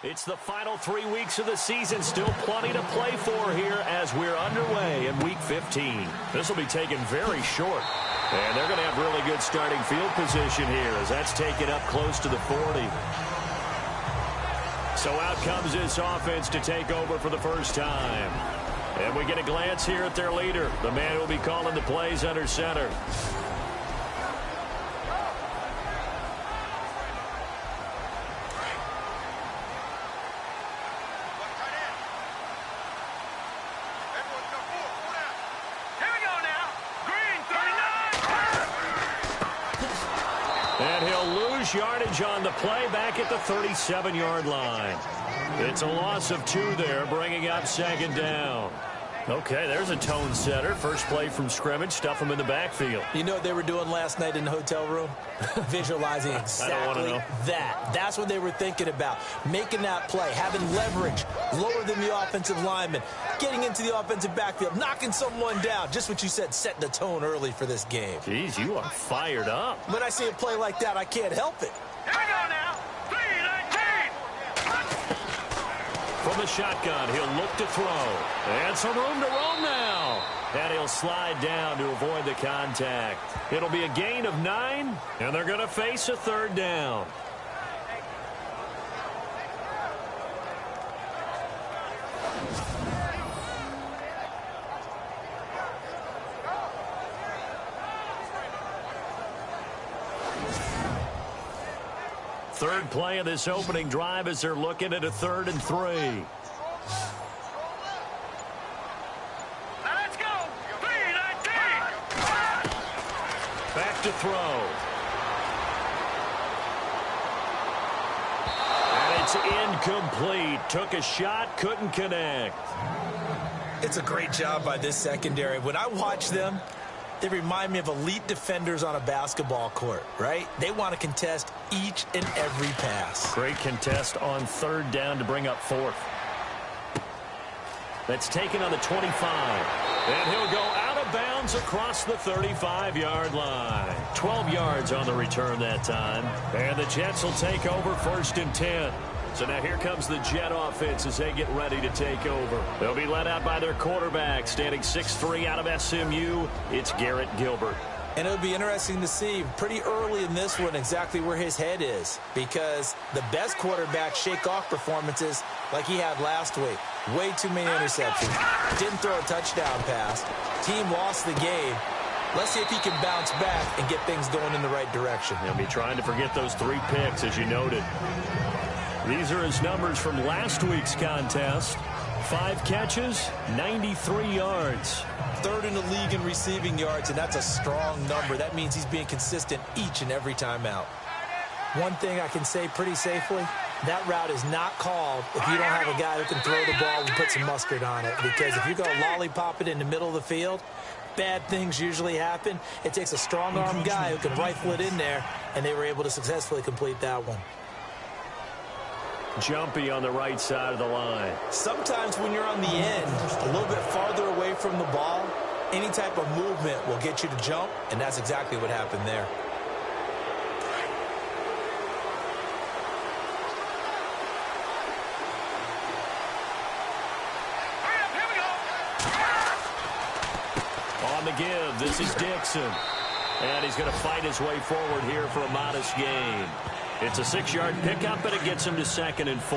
It's the final 3 weeks of the season. Still plenty to play for here as we're underway in Week 15. This will be taken very short. And they're going to have really good starting field position here as that's taken up close to the 40. So out comes this offense to take over for the first time. And we get a glance here at their leader, the man who will be calling the plays under center. And he'll lose yardage on the play back at the 37-yard line. It's a loss of 2 there, bringing up second down. Okay, there's a tone setter. First play from scrimmage, stuff them in the backfield. You know what they were doing last night in the hotel room? Visualizing exactly that. That's what they were thinking about. Making that play, having leverage, lower than the offensive lineman, getting into the offensive backfield, knocking someone down. Just what you said, setting the tone early for this game. Jeez, you are fired up. When I see a play like that, I can't help it. Here we go now. 3-19. From the shotgun, he'll look to throw. And some room to roam now. And he'll slide down to avoid the contact. It'll be a gain of 9, and they're going to face a third down. Third play of this opening drive as they're looking at a 3rd and 3. Now let's go. 3-19. Back to throw. And it's incomplete. Took a shot, couldn't connect. It's a great job by this secondary. When I watch them, they remind me of elite defenders on a basketball court, right? They want to contest each and every pass. Great contest on 3rd down to bring up 4th. That's taken on the 25. And he'll go out of bounds across the 35-yard line. 12 yards on the return that time. And the Jets will take over 1st and 10. So now here comes the Jet offense as they get ready to take over. They'll be led out by their quarterback, standing 6'3" out of SMU. It's Garrett Gilbert. And it'll be interesting to see pretty early in this one exactly where his head is, because the best quarterbacks shake off performances like he had last week. Way too many interceptions. Didn't throw a touchdown pass. Team lost the game. Let's see if he can bounce back and get things going in the right direction. He'll be trying to forget those 3 picks, as you noted. These are his numbers from last week's contest. 5 catches, 93 yards. 3rd in the league in receiving yards, and that's a strong number. That means he's being consistent each and every time out. One thing I can say pretty safely, that route is not called if you don't have a guy who can throw the ball and put some mustard on it. Because if you're going to lollipop it in the middle of the field, bad things usually happen. It takes a strong-arm guy who can rifle it in there, and they were able to successfully complete that one. Jumpy on the right side of the line. Sometimes when you're on the end, a little bit farther away from the ball, any type of movement will get you to jump, and that's exactly what happened there. On the give, this is Dixon. And he's going to fight his way forward here for a modest gain. It's a 6-yard pickup, and it gets him to 2nd and 4.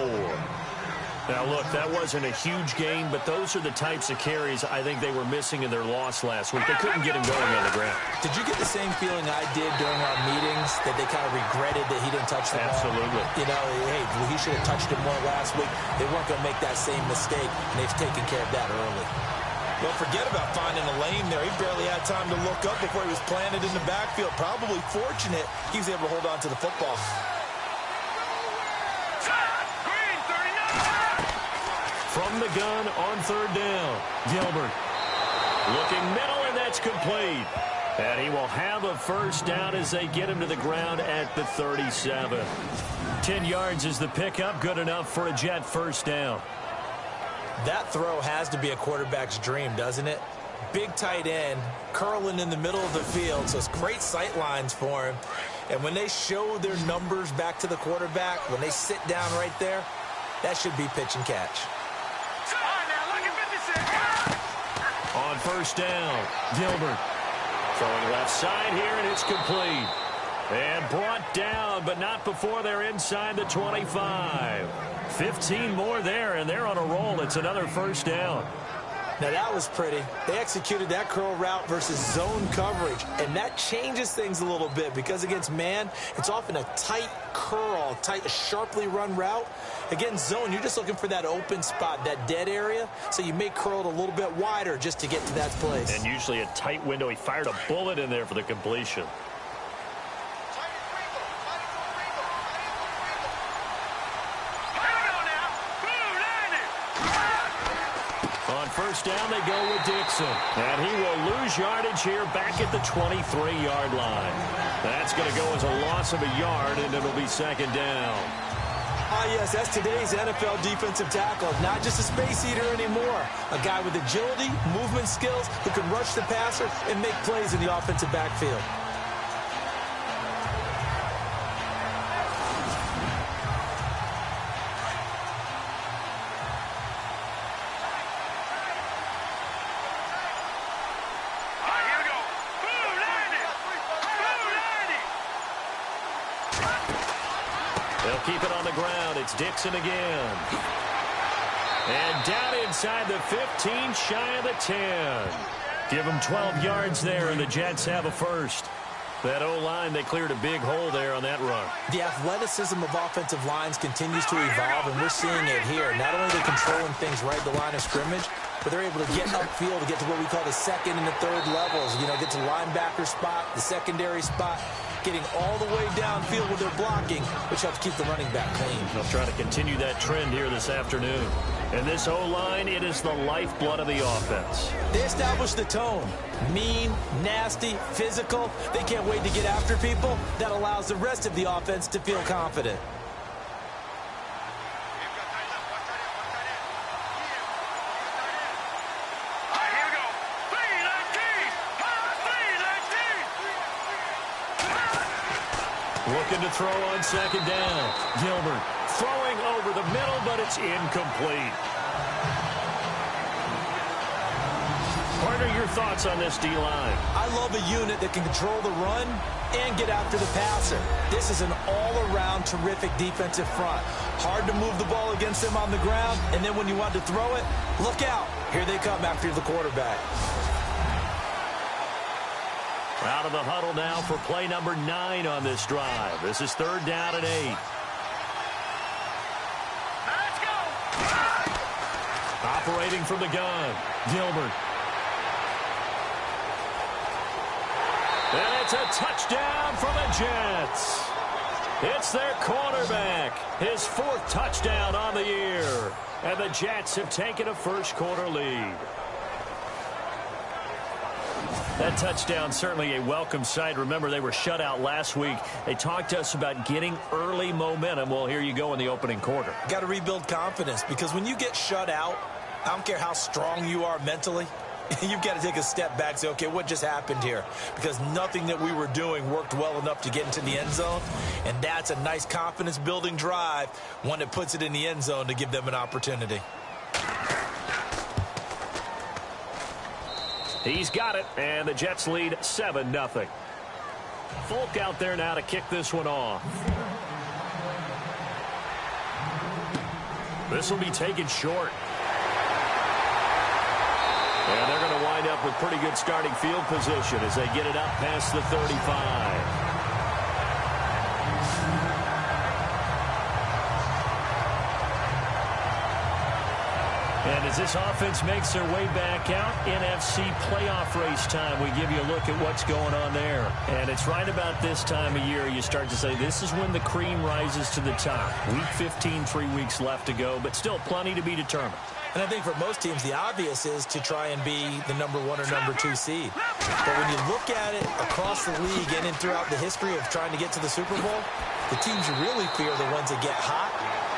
Now, look, that wasn't a huge gain, but those are the types of carries I think they were missing in their loss last week. They couldn't get him going on the ground. Did you get the same feeling I did during our meetings, that they kind of regretted that he didn't touch the ball? Absolutely. You know, hey, well, he should have touched it more last week. They weren't going to make that same mistake, and they've taken care of that early. Well, forget about finding a lane there. He barely had time to look up before he was planted in the backfield. Probably fortunate he was able to hold on to the football. From the gun on 3rd down, Gilbert. Looking middle, and that's complete. And he will have a 1st down as they get him to the ground at the 37. 10 yards is the pickup, good enough for a Jet 1st down. That throw has to be a quarterback's dream, doesn't it? Big tight end, curling in the middle of the field, so it's great sight lines for him. And when they show their numbers back to the quarterback, when they sit down right there, That should be pitch and catch. All right, now, look at 56. On first down, Gilbert throwing left side here, and it's complete. And brought down, but not before they're inside the 25. 15 more there, and they're on a roll. It's another first down. Now, that was pretty. They executed that curl route versus zone coverage, and that changes things a little bit because against man, it's often a tight curl, tight, sharply run route. Against zone, you're just looking for that open spot, that dead area, so you may curl it a little bit wider just to get to that place. And usually a tight window. He fired a bullet in there for the completion. On first down, they go with Dixon. And he will lose yardage here back at the 23-yard line. That's going to go as a loss of a yard, and it'll be second down. Ah, yes, that's today's NFL defensive tackle. Not just a space eater anymore. A guy with agility, movement skills, who can rush the passer and make plays in the offensive backfield. Keep it on the ground. It's Dixon again. And down inside the 15, shy of the 10. Give them 12 yards there, and the Jets have a first. That O-line, they cleared a big hole there on that run. The athleticism of offensive lines continues to evolve, and we're seeing it here. Not only are they controlling things right at the line of scrimmage, but they're able to get upfield to get to what we call the second and the third levels. You know, get to the linebacker spot, the secondary spot, getting all the way downfield when they're blocking, which helps keep the running back clean. They'll try to continue that trend here this afternoon. And this O-line, it is the lifeblood of the offense. They establish the tone. Mean, nasty, physical. They can't wait to get after people. That allows the rest of the offense to feel confident. Looking to throw on second down. Gilbert throwing over the middle, but it's incomplete. Partner, your thoughts on this D-line? I love a unit that can control the run and get after the passer. This is an all-around terrific defensive front. Hard to move the ball against them on the ground, and then when you want to throw it, look out. Here they come after the quarterback. Out of the huddle now for play number 9 on this drive. This is third down and 8. Let's go. Operating from the gun, Gilbert. And it's a touchdown for the Jets. It's their quarterback. His 4th touchdown on the year. And the Jets have taken a first-quarter lead. That touchdown, certainly a welcome sight. Remember, they were shut out last week. They talked to us about getting early momentum. Well, here you go in the opening quarter. Got to rebuild confidence, because when you get shut out, I don't care how strong you are mentally, you've got to take a step back and say, okay, what just happened here? Because nothing that we were doing worked well enough to get into the end zone, and that's a nice confidence-building drive, one that puts it in the end zone to give them an opportunity. He's got it, and the Jets lead 7-0. Folk out there now to kick this one off. This will be taken short. And they're going to wind up with pretty good starting field position as they get it up past the 35. And as this offense makes their way back out, NFC playoff race time, we give you a look at what's going on there. And it's right about this time of year you start to say this is when the cream rises to the top. Week 15, 3 weeks left to go, but still plenty to be determined. And I think for most teams, the obvious is to try and be the number 1 or number 2 seed. But when you look at it across the league and throughout the history of trying to get to the Super Bowl, the teams you really fear are the ones that get hot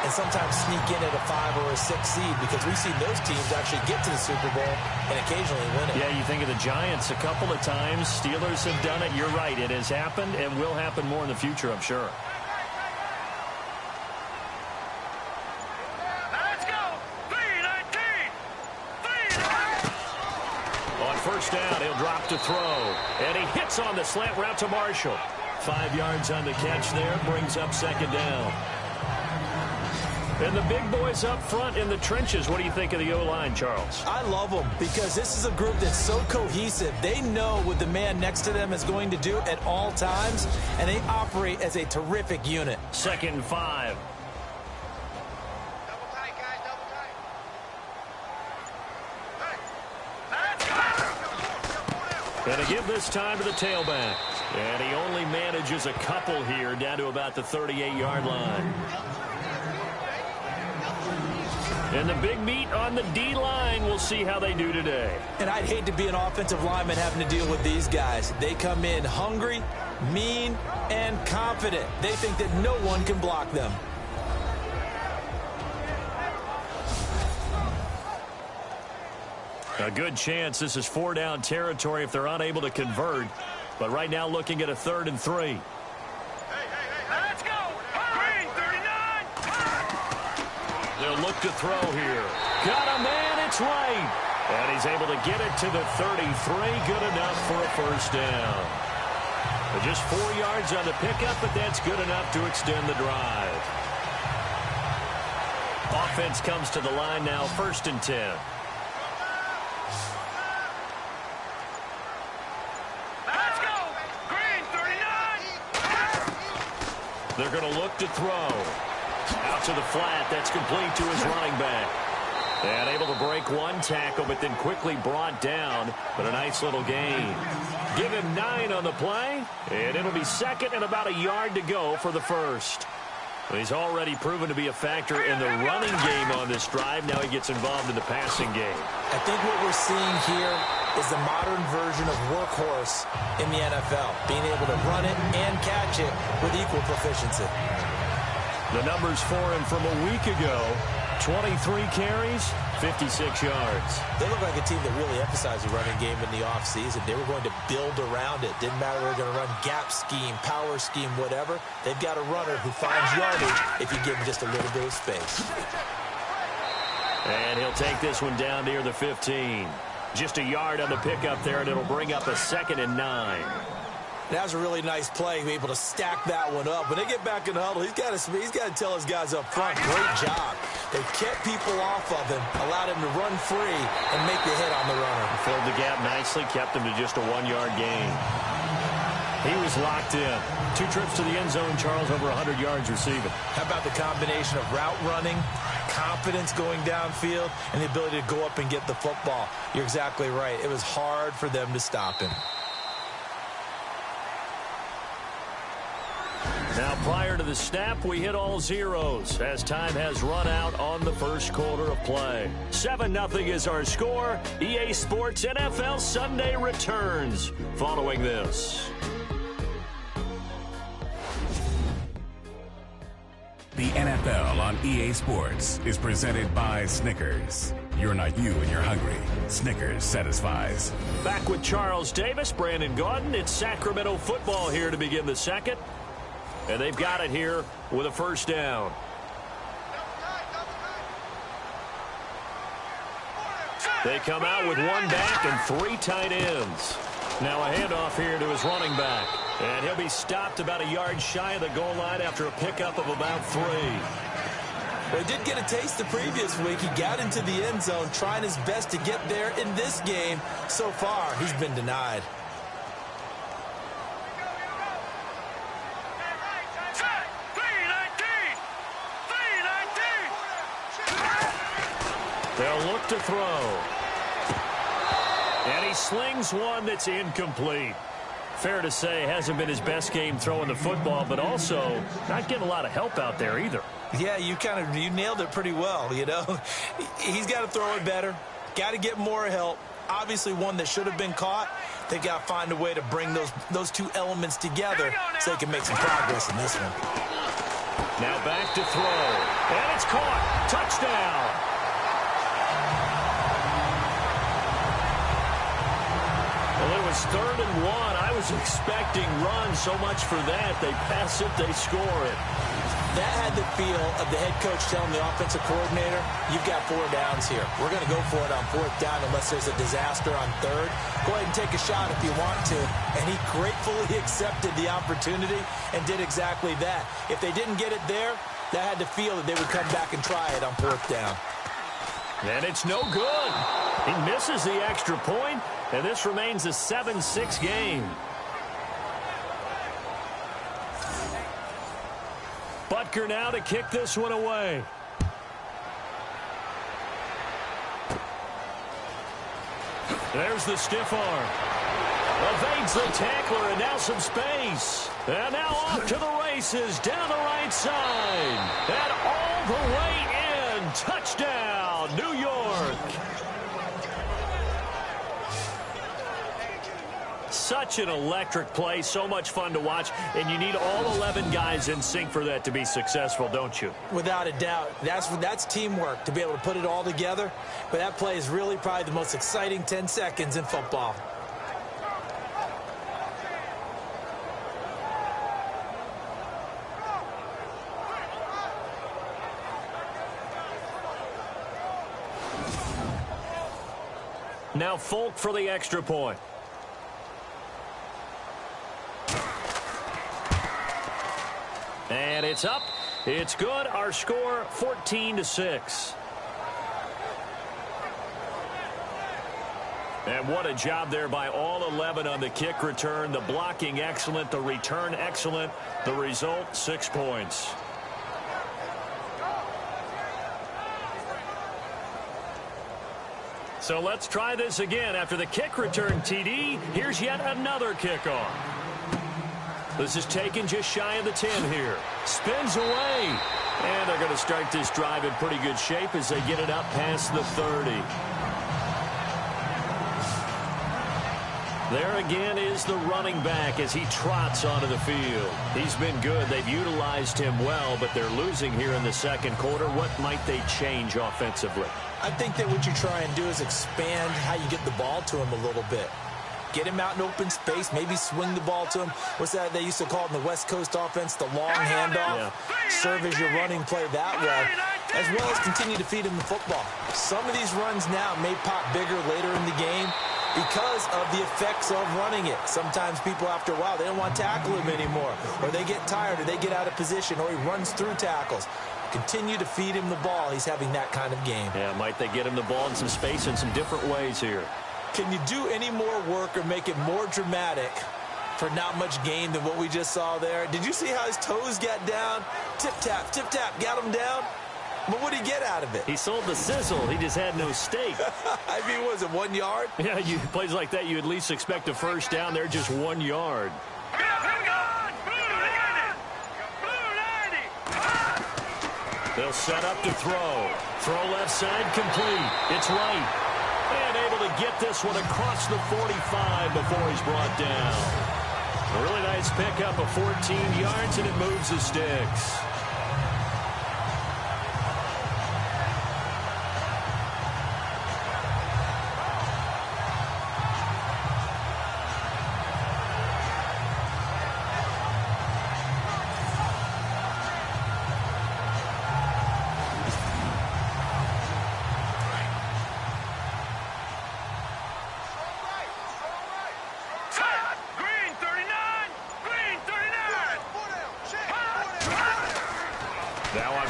and sometimes sneak in at a 5 or a 6 seed, because we've seen those teams actually get to the Super Bowl and occasionally win it. Yeah, you think of the Giants a couple of times. Steelers have done it. You're right. It has happened and will happen more in the future, I'm sure. He'll drop to throw. And he hits on the slant route to Marshall. 5 yards on the catch there. Brings up second down. And the big boys up front in the trenches. What do you think of the O-line, Charles? I love them because this is a group that's so cohesive. They know what the man next to them is going to do at all times, and they operate as a terrific unit. 2nd and 5. Double tight, guys, double tight. And to give this time to the tailback. And he only manages a couple here down to about the 38-yard line. And the big meat on the D-line, we'll see how they do today. And I'd hate to be an offensive lineman having to deal with these guys. They come in hungry, mean, and confident. They think that no one can block them. A good chance this is 4-down territory if they're unable to convert. But right now looking at a 3rd and 3. Let's go! Green, 39! They'll look to throw here. Got a man, it's right. And he's able to get it to the 33. Good enough for a first down. Just 4 yards on the pickup, but that's good enough to extend the drive. Offense comes to the line now, 1st and 10. Let's go! Green, 39! They're going to look to throw. Out to the flat. That's complete to his running back. And able to break one tackle, but then quickly brought down. But a nice little gain. Give him 9 on the play. And it'll be 2nd and about a yard to go for the first. He's already proven to be a factor in the running game on this drive. Now he gets involved in the passing game. I think what we're seeing here is the modern version of workhorse in the NFL. Being able to run it and catch it with equal proficiency. The numbers for him from a week ago, 23 carries, 56 yards. They look like a team that really emphasized the running game in the offseason. They were going to build around it. Didn't matter if they were going to run gap scheme, power scheme, whatever. They've got a runner who finds yardage if you give him just a little bit of space. And he'll take this one down near the 15. Just a yard on the pickup there, and it'll bring up a 2nd and 9. That was a really nice play, be able to stack that one up. When they get back in the huddle, he's got to tell his guys up front, great job. They kept people off of him, allowed him to run free and make the hit on the runner. Filled the gap nicely, kept him to just a 1-yard gain. He was locked in. 2 trips to the end zone, Charles, over 100 yards receiving. How about the combination of route running, confidence going downfield, and the ability to go up and get the football? You're exactly right. It was hard for them to stop him. Now, prior to the snap, we hit all zeros as time has run out on the first quarter of play. 7-0 is our score. EA Sports NFL Sunday returns following this. The NFL on EA Sports is presented by Snickers. You're not you and you're hungry. Snickers satisfies. Back with Charles Davis, Brandon Gaudin. It's Sacramento football here to begin the second. And they've got it here with a first down. They come out with 1 back and 3 tight ends. Now a handoff here to his running back. And he'll be stopped about a yard shy of the goal line after a pickup of about 3. Well, he did get a taste the previous week. He got into the end zone trying his best to get there in this game. So far, he's been denied. They'll look to throw. And he slings one that's incomplete. Fair to say, hasn't been his best game throwing the football, but also not getting a lot of help out there either. Yeah, you nailed it pretty well, you know. He's got to throw it better. Got to get more help. Obviously one that should have been caught. They got to find a way to bring those 2 elements together so they can make some progress in this one. Now back to throw. And it's caught. Touchdown. Well, it was 3rd and 1. I was expecting run, so much for that. They pass it, they score it. That had the feel of the head coach telling the offensive coordinator, you've got 4 downs here. We're going to go for it on 4th down unless there's a disaster on 3rd. Go ahead and take a shot if you want to. And he gratefully accepted the opportunity and did exactly that. If they didn't get it there, that had the feel that they would come back and try it on 4th down. And it's no good. He misses the extra point, and this remains a 7-6 game. Butker now to kick this one away. There's the stiff arm. Evades the tackler, and now some space. And now off to the races down the right side. And all the way in. Touchdown, New York. Such an electric play, so much fun to watch, and you need all 11 guys in sync for that to be successful, don't you? Without a doubt. That's teamwork, to be able to put it all together. But that play is really probably the most exciting 10 seconds in football. Now Folk for the extra point. And it's up. It's good. Our score, 14-6. And what a job there by all 11 on the kick return. The blocking excellent. The return excellent. The result, 6 points. So let's try this again. After the kick return TD, here's yet another kickoff. This is taken just shy of the 10 here. Spins away. And they're going to start this drive in pretty good shape as they get it up past the 30. There again is the running back as he trots onto the field. He's been good. They've utilized him well, but they're losing here in the second quarter. What might they change offensively? I think that what you try and do is expand how you get the ball to him a little bit. Get him out in open space, maybe swing the ball to him. What's that they used to call it in the West Coast offense, the long handoff? Yeah. Serve as your running play that way, as well as continue to feed him the football. Some of these runs now may pop bigger later in the game because of the effects of running it. Sometimes people, after a while, they don't want to tackle him anymore, or they get tired, or they get out of position, or he runs through tackles. Continue to feed him the ball. He's having that kind of game. Yeah, might they get him the ball in some space in some different ways here. Can you do any more work or make it more dramatic for not much gain than what we just saw there? Did you see how his toes got down? Tip-tap, got him down. But what did he get out of it? He sold the sizzle. He just had no steak. I mean, was it 1 yard? Yeah, plays like that, you at least expect a first down. They're just 1 yard. They'll set up to throw. Throw left side complete. It's right. And able to get this one across the 45 before he's brought down. A really nice pickup of 14 yards, and it moves the sticks.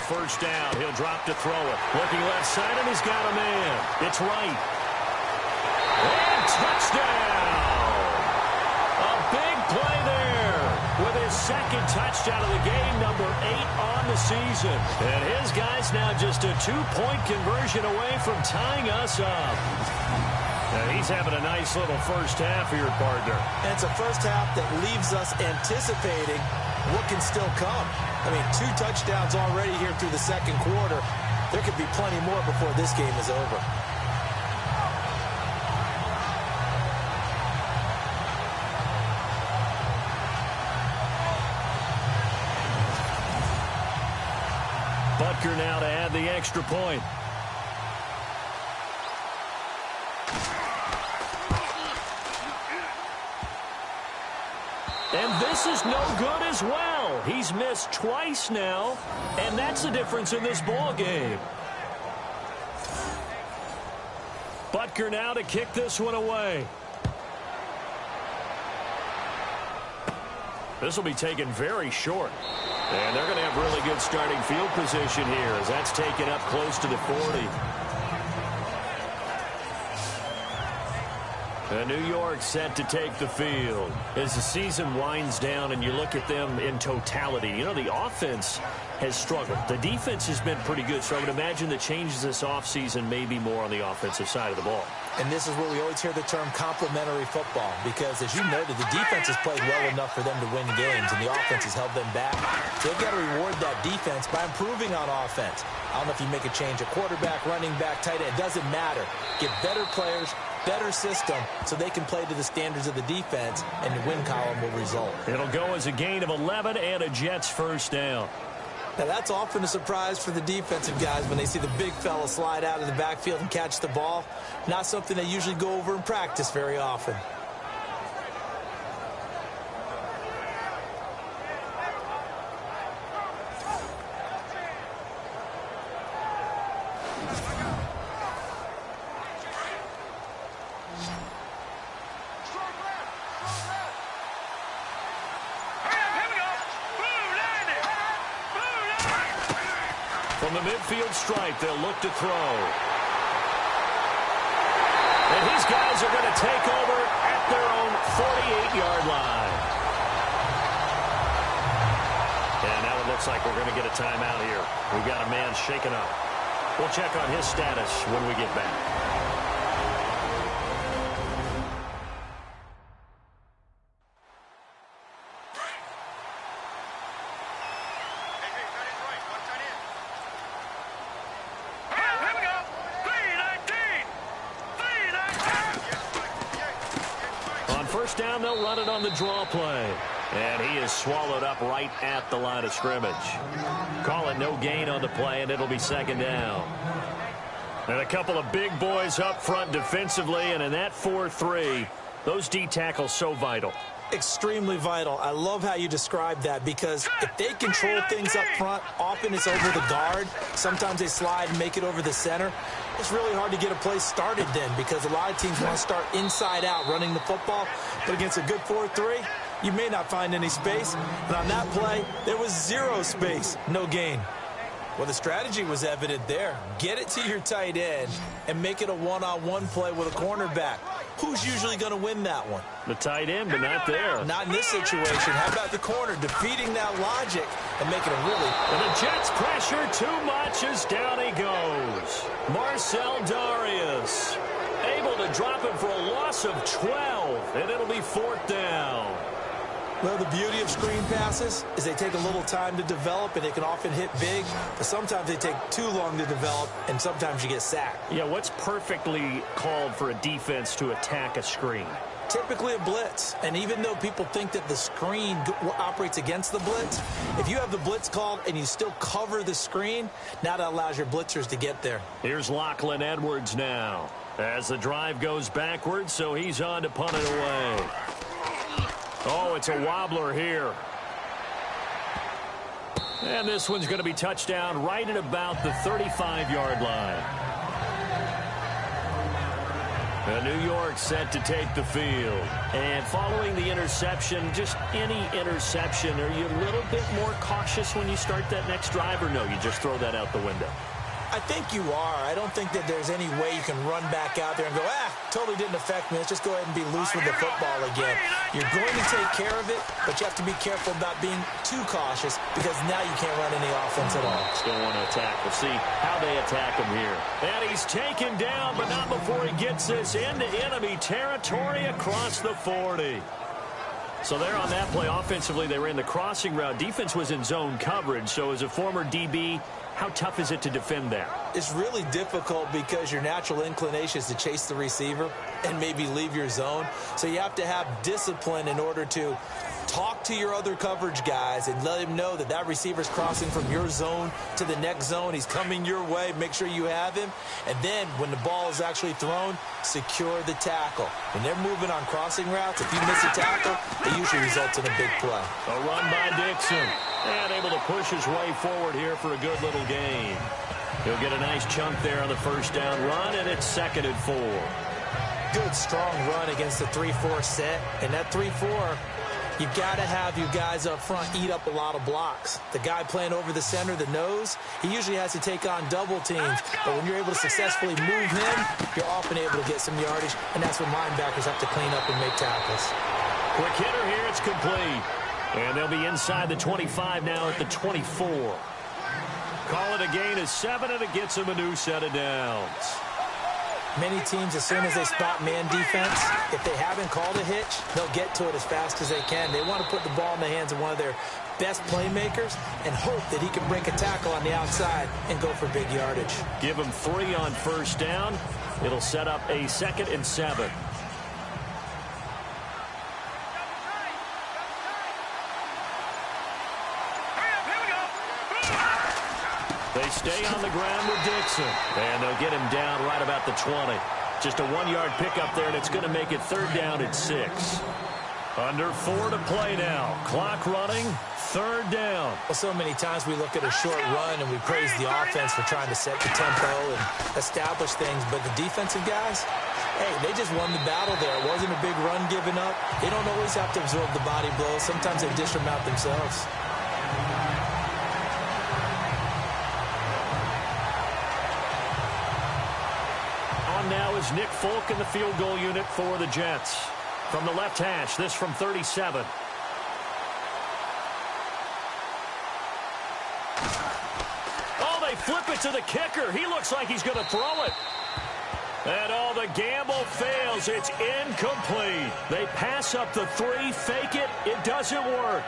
First down. He'll drop to throw it. Looking left side, and he's got a man. It's right. And touchdown! A big play there with his second touchdown of the game, number 8 on the season. And his guy's now just a 2-point conversion away from tying us up. And he's having a nice little first half here, partner. And it's a first half that leaves us anticipating what can still come. I mean, 2 touchdowns already here through the second quarter. There could be plenty more before this game is over. Butker now to add the extra point. And this is no good as well. He's missed twice now, and that's the difference in this ball game. Butker now to kick this one away. This will be taken very short. And they're going to have really good starting field position here as that's taken up close to the 40. And New York set to take the field. As the season winds down and you look at them in totality, you know, the offense has struggled. The defense has been pretty good, so I would imagine the changes this offseason may be more on the offensive side of the ball. And this is where we always hear the term complementary football, because as you noted, the defense has played well enough for them to win games, and the offense has held them back. They've got to reward that defense by improving on offense. I don't know if you make a change, a quarterback, running back, tight end, it doesn't matter. Get better players, better system, so they can play to the standards of the defense, and the win column will result. It'll go as a gain of 11 and a Jets first down. Now, that's often a surprise for the defensive guys when they see the big fella slide out of the backfield and catch the ball. Not something they usually go over in practice very often. From the midfield stripe, they'll look to throw. And his guys are going to take over at their own 48-yard line. And now it looks like we're going to get a timeout here. We've got a man shaken up. We'll check on his status when we get back. First down, they'll run it on the draw play. And he is swallowed up right at the line of scrimmage. Call it no gain on the play, and it'll be second down. And a couple of big boys up front defensively, and in that 4-3, those D tackles so vital. Extremely vital. I love how you describe that, because if they control things up front, often it's over the guard. Sometimes they slide and make it over the center. It's really hard to get a play started then, because a lot of teams want to start inside out running the football. But against a good 4-3, you may not find any space. And on that play, there was zero space, no gain. Well, the strategy was evident there. Get it to your tight end and make it a one-on-one play with a cornerback. Who's usually going to win that one? The tight end, but not there. Not in this situation. How about the corner defeating that logic and making a really... And the Jets pressure too much as down he goes. Marcel Darius able to drop him for a loss of 12, and it'll be fourth down. Well, the beauty of screen passes is they take a little time to develop, and they can often hit big, but sometimes they take too long to develop, and sometimes you get sacked. Yeah, what's perfectly called for a defense to attack a screen? Typically a blitz, and even though people think that the screen operates against the blitz, if you have the blitz called and you still cover the screen, now that allows your blitzers to get there. Here's Lachlan Edwards now as the drive goes backwards, so he's on to punt it away. Oh, it's a wobbler here. And this one's going to be touchdown right at about the 35-yard line. And New York set to take the field. And following the interception, just any interception, are you a little bit more cautious when you start that next drive, or no, you just throw that out the window? I think you are. I don't think that there's any way you can run back out there and go, totally didn't affect me. Let's just go ahead and be loose with the football again. You're going to take care of it, but you have to be careful about being too cautious, because now you can't run any offense at all. Still want to attack. We'll see how they attack him here. And he's taken down, but not before he gets this into enemy territory across the 40. So there on that play, offensively, they ran the crossing route. Defense was in zone coverage, so as a former DB, how tough is it to defend that? It's really difficult, because your natural inclination is to chase the receiver and maybe leave your zone. So you have to have discipline in order to Talk to your other coverage guys and let him know that that receiver's crossing from your zone to the next zone. He's coming your way. Make sure you have him. And then when the ball is actually thrown, secure the tackle. When they're moving on crossing routes, if you miss a tackle, it usually results in a big play. A run by Dixon. And able to push his way forward here for a good little gain. He'll get a nice chunk there on the first down run, and it's 2nd and 4. Good, strong run against the 3-4 set. And that 3-4... you've got to have your guys up front eat up a lot of blocks. The guy playing over the center, the nose, he usually has to take on double teams. But when you're able to successfully move him, you're often able to get some yardage, and that's when linebackers have to clean up and make tackles. Quick hitter here, it's complete. And they'll be inside the 25 now at the 24. Call it a gain of 7, and it gets them a new set of downs. Many teams, as soon as they spot man defense, if they haven't called a hitch, they'll get to it as fast as they can. They want to put the ball in the hands of one of their best playmakers and hope that he can break a tackle on the outside and go for big yardage. Give him 3 on first down. It'll set up a 2nd and 7. They stay on the ground with Dixon. And they'll get him down right about the 20. Just a 1-yard pickup there, and it's going to make it 3rd down at 6. Under 4 to play now. Clock running, 3rd down. Well, so many times we look at a short run and we praise the offense for trying to set the tempo and establish things. But the defensive guys, hey, they just won the battle there. It wasn't a big run given up. They don't always have to absorb the body blows. Sometimes they dish them out themselves. Now is Nick Folk in the field goal unit for the Jets. From the left hash, this from 37. Oh, they flip it to the kicker. He looks like he's going to throw it. And the gamble fails. It's incomplete. They pass up the 3, fake it. It doesn't work.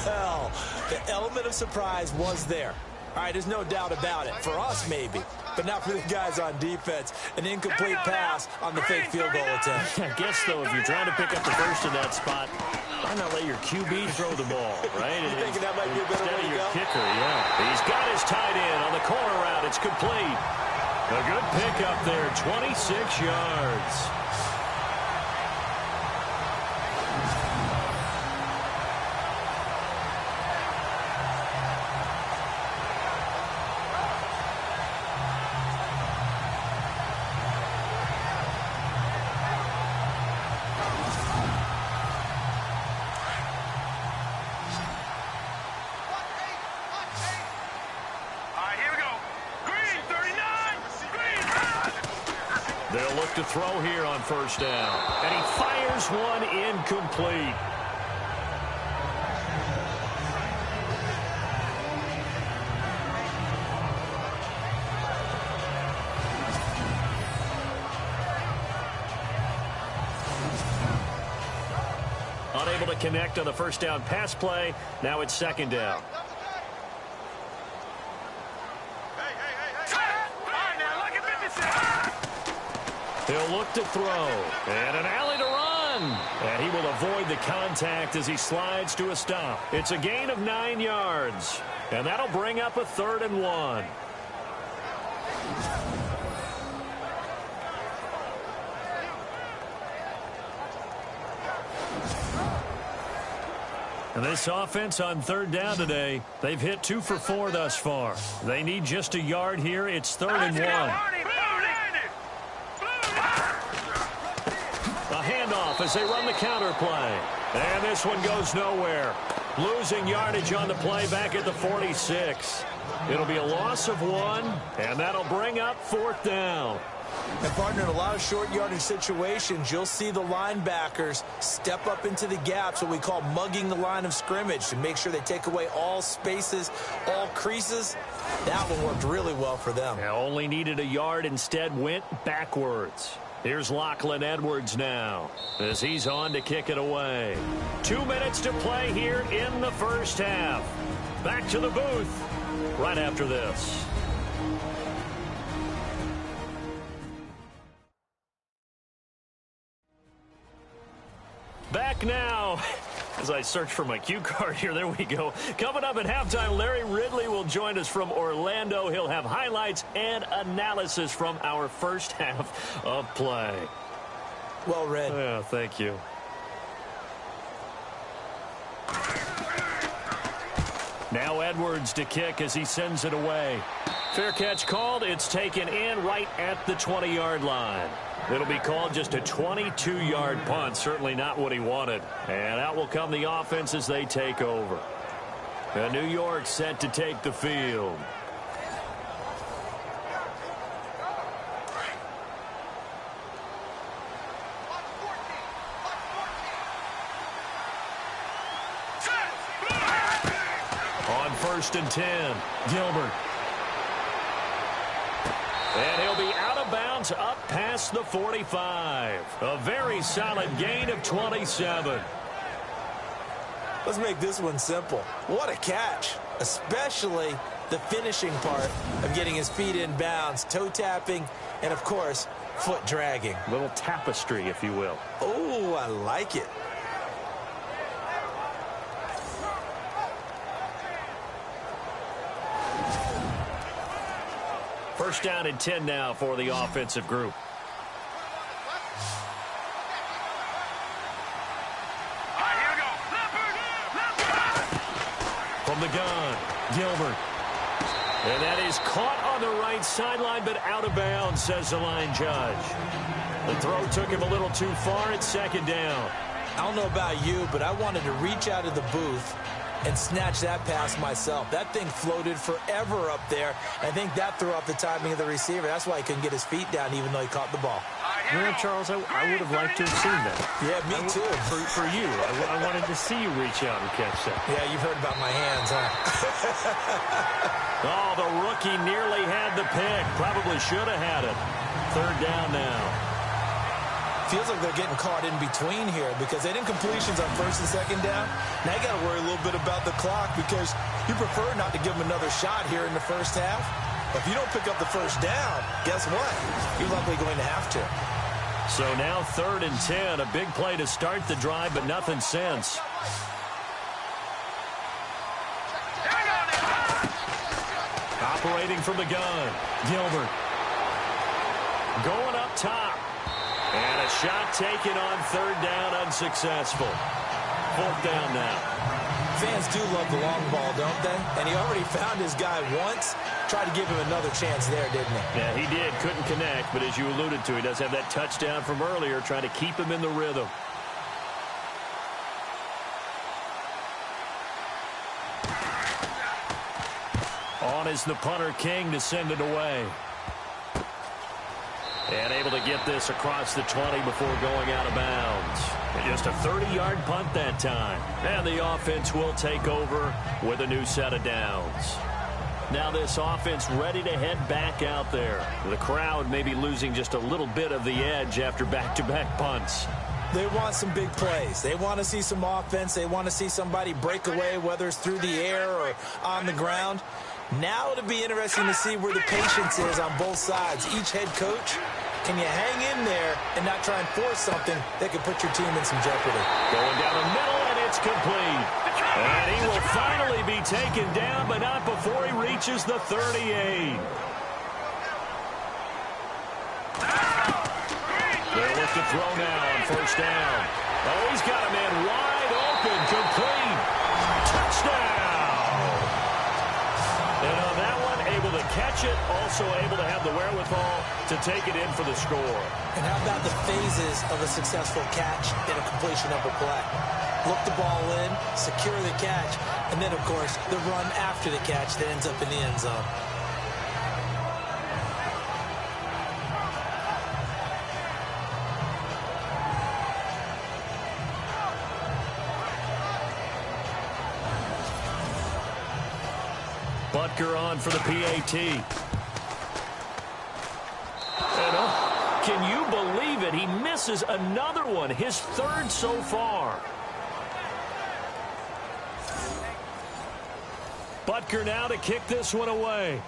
Well, the element of surprise was there. All right, there's no doubt about it. For us, maybe, but not for the guys on defense. An incomplete pass on the fake field goal attempt. I guess, though, if you're trying to pick up the first in that spot, why not let your QB throw the ball, right? You thinking that might be a better way to your go? Kicker, yeah. He's got his tight end on the corner route. It's complete. A good pickup there, 26 yards. They'll look to throw here on first down. And he fires one incomplete. Unable to connect on the first down pass play. Now it's 2nd down. He'll look to throw. And an alley to run. And he will avoid the contact as he slides to a stop. It's a gain of 9 yards. And that'll bring up a 3rd and 1. And this offense on 3rd down today, they've hit 2 for 4 thus far. They need just a yard here. It's 3rd and 1. A handoff as they run the counter play. And this one goes nowhere. Losing yardage on the play back at the 46. It'll be a loss of 1, and that'll bring up 4th down. And, partner, in a lot of short yardage situations, you'll see the linebackers step up into the gaps, what we call mugging the line of scrimmage, to make sure they take away all spaces, all creases. That one worked really well for them. Only needed a yard, instead went backwards. Here's Lachlan Edwards now as he's on to kick it away. 2 minutes to play here in the first half. Back to the booth right after this. Back now. As I search for my cue card here, there we go. Coming up at halftime, Larry Ridley will join us from Orlando. He'll have highlights and analysis from our first half of play. Well read. Yeah, thank you. Now Edwards to kick as he sends it away. Fair catch called. It's taken in right at the 20-yard line. It'll be called just a 22-yard punt. Certainly not what he wanted. And out will come the offense as they take over. And New York set to take the field. On 1st and 10, Gilbert. And he'll be out of bounds up past the 45. A very solid gain of 27. Let's make this one simple. What a catch, especially the finishing part of getting his feet in bounds, toe tapping, and, of course, foot dragging. Little tapestry, if you will. Oh, I like it. First down and 10 now for the offensive group. From the gun, Gilbert. And that is caught on the right sideline, but out of bounds, says the line judge. The throw took him a little too far. It's 2nd down. I don't know about you, but I wanted to reach out of the booth and snatch that pass myself. That thing floated forever up there. I think that threw off the timing of the receiver. That's why he couldn't get his feet down even though he caught the ball. You know, Charles, I would have liked to have seen that. Yeah, me too. For you. I wanted to see you reach out and catch that. Yeah, you've heard about my hands, huh? Oh, the rookie nearly had the pick. Probably should have had it. 3rd down now. Feels like they're getting caught in between here because they didn't completions on 1st and 2nd down. Now you got to worry a little bit about the clock because you prefer not to give them another shot here in the first half. If you don't pick up the 1st down, guess what? You're likely going to have to. So now 3rd and 10, a big play to start the drive, but nothing since. Operating from the gun, Gilbert. Going up top. And a shot taken on 3rd down, unsuccessful. 4th down now. Fans do love the long ball, don't they? And he already found his guy once. Tried to give him another chance there, didn't he? Yeah, he did. Couldn't connect, but as you alluded to, he does have that touchdown from earlier, trying to keep him in the rhythm. On is the punter, King, to send it away. And able to get this across the 20 before going out of bounds. And just a 30-yard punt that time. And the offense will take over with a new set of downs. Now this offense ready to head back out there. The crowd may be losing just a little bit of the edge after back-to-back punts. They want some big plays. They want to see some offense. They want to see somebody break away, whether it's through the air or on the ground. Now it'll be interesting to see where the patience is on both sides. Each head coach, can you hang in there and not try and force something that could put your team in some jeopardy? Going down the middle, and it's complete. And he will finally be taken down, but not before he reaches the 38. They'll look to throw now on 1st down. Oh, he's got a man wide open, complete. Touchdown! And on that one, able to catch it, also able to have the wherewithal to take it in for the score. And how about the phases of a successful catch and a completion of a play? Look the ball in, secure the catch, and then, of course, the run after the catch that ends up in the end zone. Butker on for the PAT. And can you believe misses another one, his third so far. Butker now to kick this one away.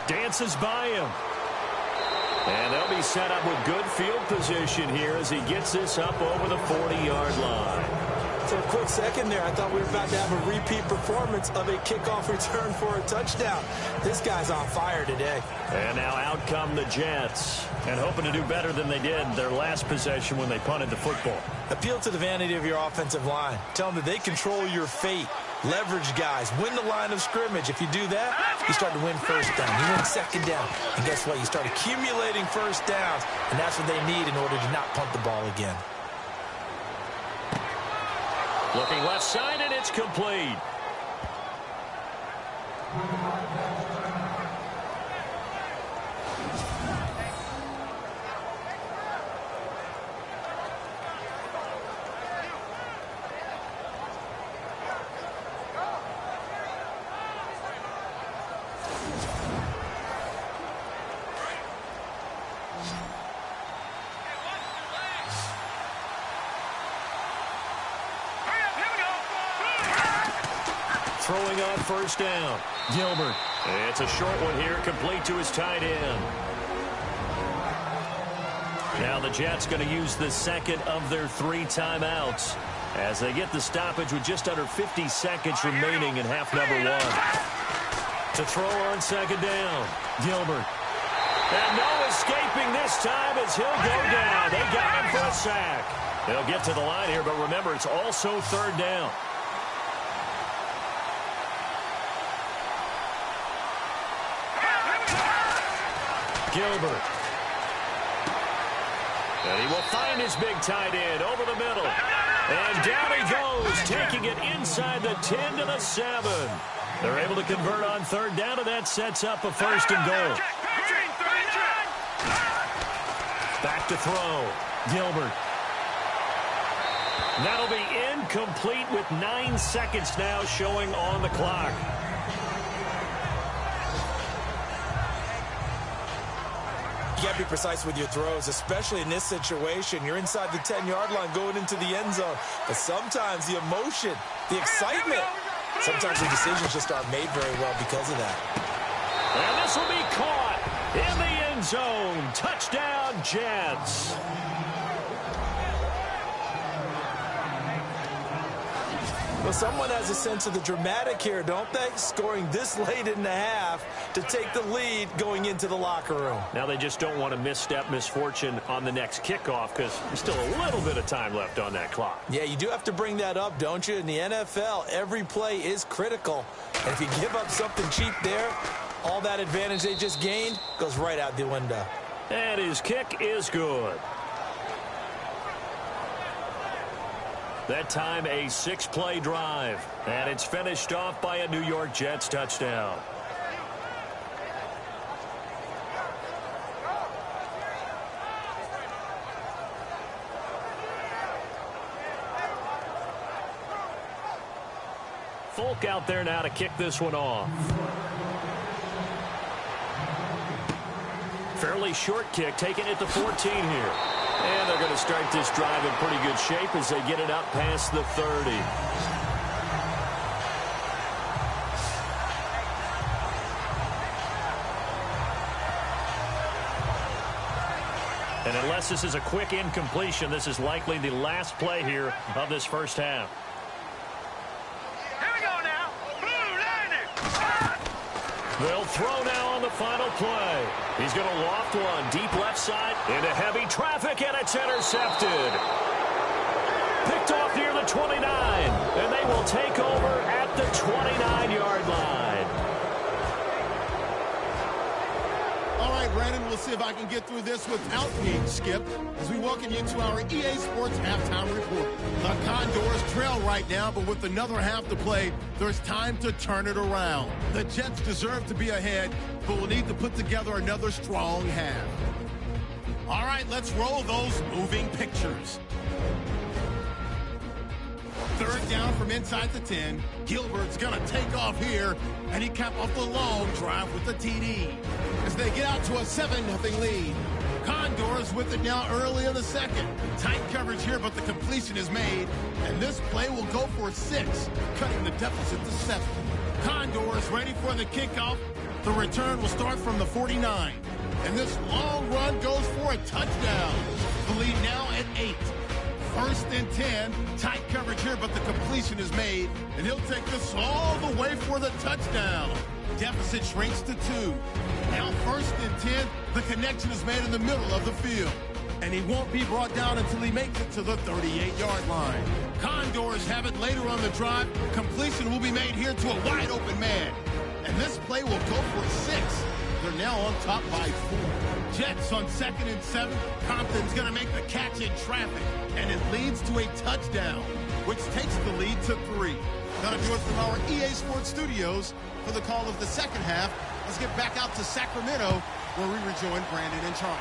Dances by him. And they'll be set up with good field position here as he gets this up over the 40-yard line. For a quick second there, I thought we were about to have a repeat performance of a kickoff return for a touchdown. This guy's on fire today. And now out come the Jets. And hoping to do better than they did their last possession when they punted the football. Appeal to the vanity of your offensive line. Tell them that they control your fate. Leverage guys. Win the line of scrimmage. If you do that, you start to win first down. You win second down. And guess what? You start accumulating first downs. And that's what they need in order to not punt the ball again. Looking left side, and it's complete. Throwing on first down. Gilbert. It's a short one here, complete to his tight end. Now the Jets going to use the second of their 3 timeouts as they get the stoppage with just under 50 seconds remaining in half number 1. To throw on second down. Gilbert. And no escaping this time as he'll go down. They got him for a sack. They'll get to the line here, but remember, it's also third down. Gilbert. And he will find his big tight end over the middle. And down he goes, taking it inside the 10 to the 7. They're able to convert on third down, and that sets up a first and goal. Back to throw. Gilbert. That'll be incomplete with 9 seconds now showing on the clock. You got to be precise with your throws, especially in this situation. You're inside the 10-yard line going into the end zone. But sometimes the emotion, the excitement, sometimes the decisions just aren't made very well because of that. And this will be caught in the end zone. Touchdown, Jets. Well, someone has a sense of the dramatic here, don't they? Scoring this late in the half to take the lead going into the locker room. Now they just don't want to misstep misfortune on the next kickoff because there's still a little bit of time left on that clock. Yeah, you do have to bring that up, don't you? In the NFL, every play is critical. And if you give up something cheap there, all that advantage they just gained goes right out the window. And his kick is good. That time a 6-play drive. And it's finished off by a New York Jets touchdown. Folk out there now to kick this one off. Fairly short kick, taking it to 14 here. And they're going to start this drive in pretty good shape as they get it out past the 30. And unless this is a quick incompletion, this is likely the last play here of this first half. Here we go now. Blue Lightning. They'll throw now on the final play. He's going to loft one deep left side into heavy traffic, and it's intercepted. Picked off near the 29, and they will take over at the 29-yard line. All right, Brandon, we'll see if I can get through this without being skipped as we welcome you to our EA Sports Halftime Report. The Condors trail right now, but with another half to play, there's time to turn it around. The Jets deserve to be ahead, but will need to put together another strong half. All right, let's roll those moving pictures. Third down from inside the 10. Gilbert's going to take off here, and he capped off the long drive with the TD. As they get out to a 7-0 lead. Condors with it now early in the second. Tight coverage here, but the completion is made, and this play will go for 6, cutting the deficit to 7. Condors ready for the kickoff. The return will start from the 49, and this long run goes for a touchdown. The lead now at 8. First and 10. Tight coverage here, but the completion is made, and he'll take this all the way for the touchdown. Deficit shrinks to 2. Now first and 10. The connection is made in the middle of the field, and he won't be brought down until he makes it to the 38-yard line. Condors have it later on the drive. Completion will be made here to a wide-open man, and this play will go for 6. They're now on top by 4. Jets on 2nd and 7. Compton's going to make the catch in traffic, and it leads to a touchdown, which takes the lead to 3. That'll do it from our EA Sports Studios for the call of the second half. Let's get back out to Sacramento, where we rejoin Brandon and Charles.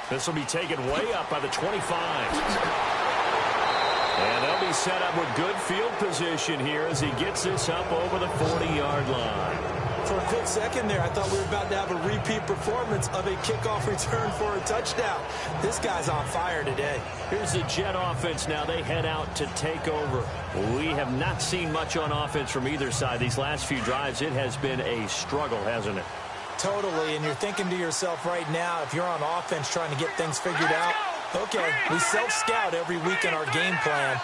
This will be taken way up by the 25. And they'll be set up with good field position here as he gets this up over the 40-yard line. For a quick second there, I thought we were about to have a repeat performance of a kickoff return for a touchdown. This guy's on fire today. Here's the Jet offense now. They head out to take over. We have not seen much on offense from either side. These last few drives, it has been a struggle, hasn't it? Totally, and you're thinking to yourself right now, if you're on offense trying to get things figured out, okay, we self-scout every week in our game plan.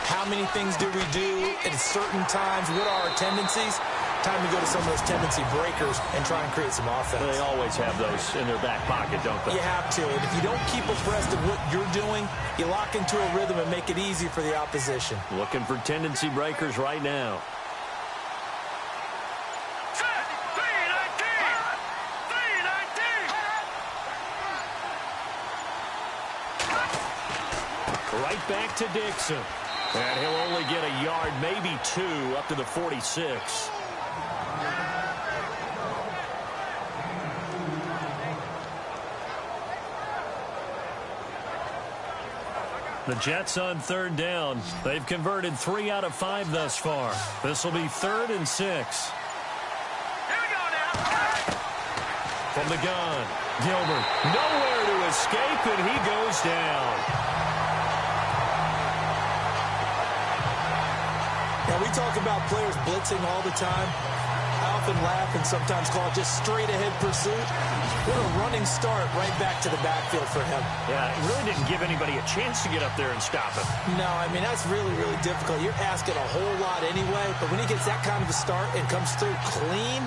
How many things do we do at certain times? What are our tendencies? Time to go to some of those tendency breakers and try and create some offense. They always have those in their back pocket, don't they? You have to, and if you don't keep abreast of what you're doing, you lock into a rhythm and make it easy for the opposition. Looking for tendency breakers right now. Right back to Dixon. And he'll only get a yard, maybe 2, up to the 46. The Jets on 3rd down. They've converted 3 out of 5 thus far. This will be 3rd and 6. Here we go now. From the gun, Gilbert nowhere to escape, and he goes down. Now, we talk about players blitzing all the time. I often laugh and sometimes call it just straight-ahead pursuit. What a running start right back to the backfield for him. Yeah, it really didn't give anybody a chance to get up there and stop him. No, I mean, that's really, really difficult. You're asking a whole lot anyway, but when he gets that kind of a start and comes through clean,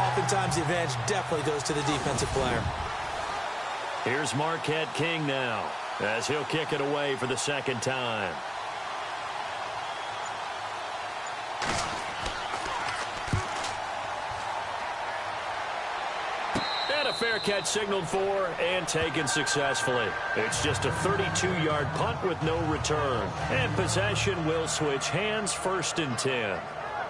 oftentimes the advantage definitely goes to the defensive player. Here's Marquette King now, as he'll kick it away for the 2nd time. And a fair catch signaled for and taken successfully. It's just a 32-yard punt with no return. And possession will switch hands, 1st and 10.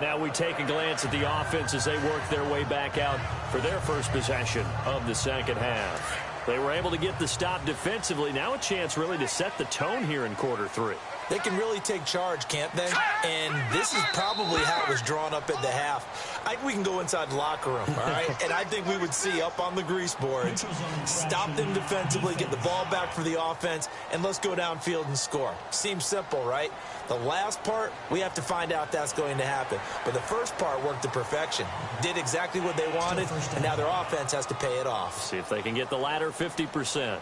Now we take a glance at the offense as they work their way back out for their first possession of the 2nd half. They were able to get the stop defensively. Now a chance really to set the tone here in quarter 3. They can really take charge, can't they? And this is probably how it was drawn up at the half. I think we can go inside the locker room, all right? And I think we would see up on the grease boards, stop them defensively, get the ball back for the offense, and let's go downfield and score. Seems simple, right? The last part, we have to find out if that's going to happen. But the first part worked to perfection. Did exactly what they wanted, and now their offense has to pay it off. See if they can get the latter 50%.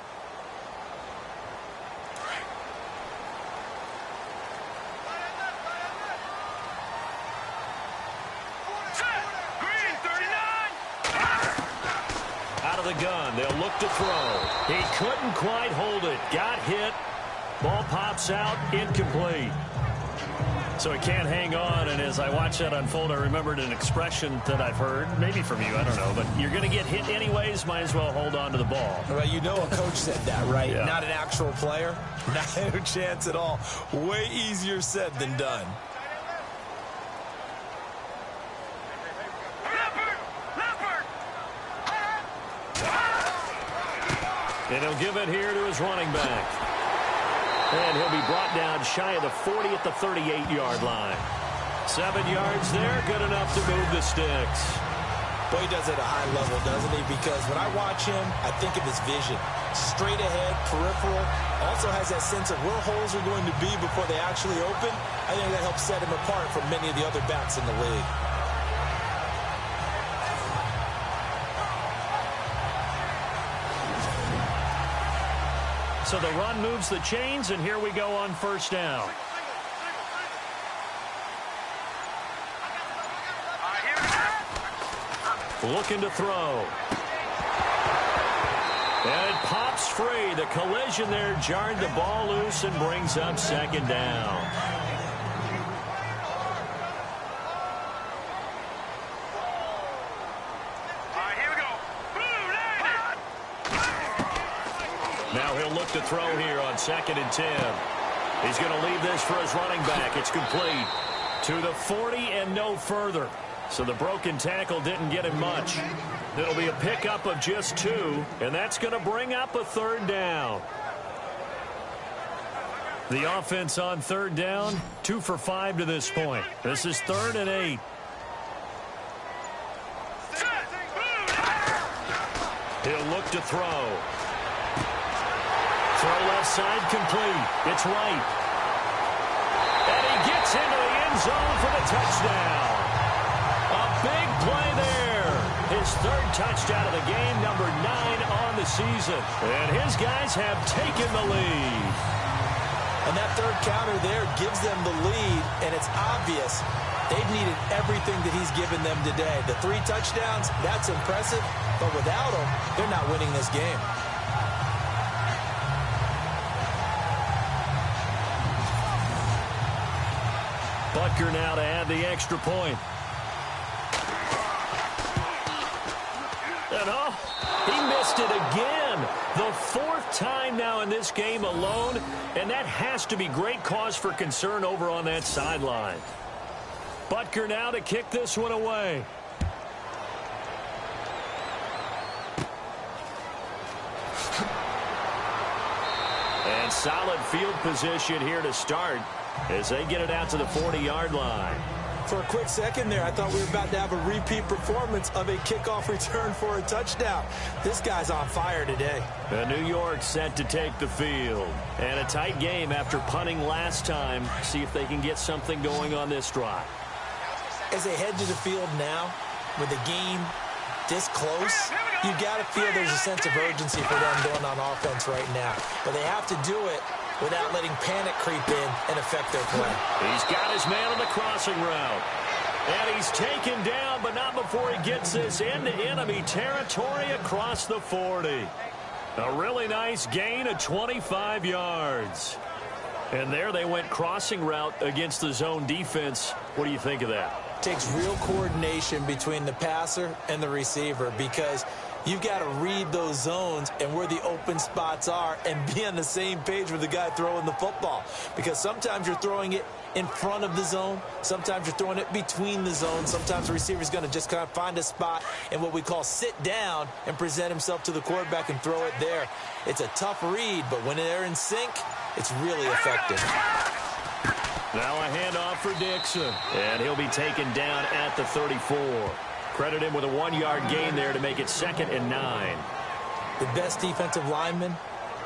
The gun. They'll look to throw. He couldn't quite hold it. Got hit. Ball pops out. Incomplete. So he can't hang on. And as I watch that unfold, I remembered an expression that I've heard, maybe from you, I don't know, but you're going to get hit anyways, might as well hold on to the ball. Well, you know a coach said that, right? Yeah. Not an actual player. Not a chance at all. Way easier said than done. And he'll give it here to his running back. And he'll be brought down shy of the 40 at the 38-yard line. 7 yards there, good enough to move the sticks. Boy, he does it at a high level, doesn't he? Because when I watch him, I think of his vision. Straight ahead, peripheral. Also has that sense of where holes are going to be before they actually open. I think that helps set him apart from many of the other backs in the league. So the run moves the chains, and here we go on first down. Looking to throw. And it pops free. The collision there jarred the ball loose and brings up second down. Now he'll look to throw here on 2nd and 10. He's going to leave this for his running back. It's complete to the 40 and no further. So the broken tackle didn't get him much. It'll be a pickup of just 2, and that's going to bring up a third down. The offense on third down, 2 for 5 to this point. This is 3rd and 8. He'll look to throw. Throw left side complete. It's right. And he gets into the end zone for the touchdown. A big play there. His 3rd touchdown of the game, number 9 on the season. And his guys have taken the lead. And that 3rd counter there gives them the lead, and it's obvious they've needed everything that he's given them today. The 3 touchdowns, that's impressive, but without him, they're not winning this game. Butker now to add the extra point. And he missed it again. The 4th time now in this game alone, and that has to be great cause for concern over on that sideline. Butker now to kick this one away. And solid field position here to start as they get it out to the 40-yard line. For a quick second there, I thought we were about to have a repeat performance of a kickoff return for a touchdown. This guy's on fire today. And New York set to take the field. And a tight game after punting last time. See if they can get something going on this drive. As they head to the field now, with the game this close, you got to feel there's a sense of urgency for them going on offense right now. But they have to do it without letting panic creep in and affect their play. He's got his man on the crossing route. And he's taken down, but not before he gets this into enemy territory across the 40. A really nice gain of 25 yards. And there they went crossing route against the zone defense. What do you think of that? Takes real coordination between the passer and the receiver, because you've got to read those zones and where the open spots are and be on the same page with the guy throwing the football. Because sometimes you're throwing it in front of the zone. Sometimes you're throwing it between the zones. Sometimes the receiver's going to just kind of find a spot and what we call sit down and present himself to the quarterback and throw it there. It's a tough read, but when they're in sync, it's really effective. Now a handoff for Dixon. And he'll be taken down at the 34. Credit him with a 1-yard gain there to make it 2nd and 9. The best defensive linemen,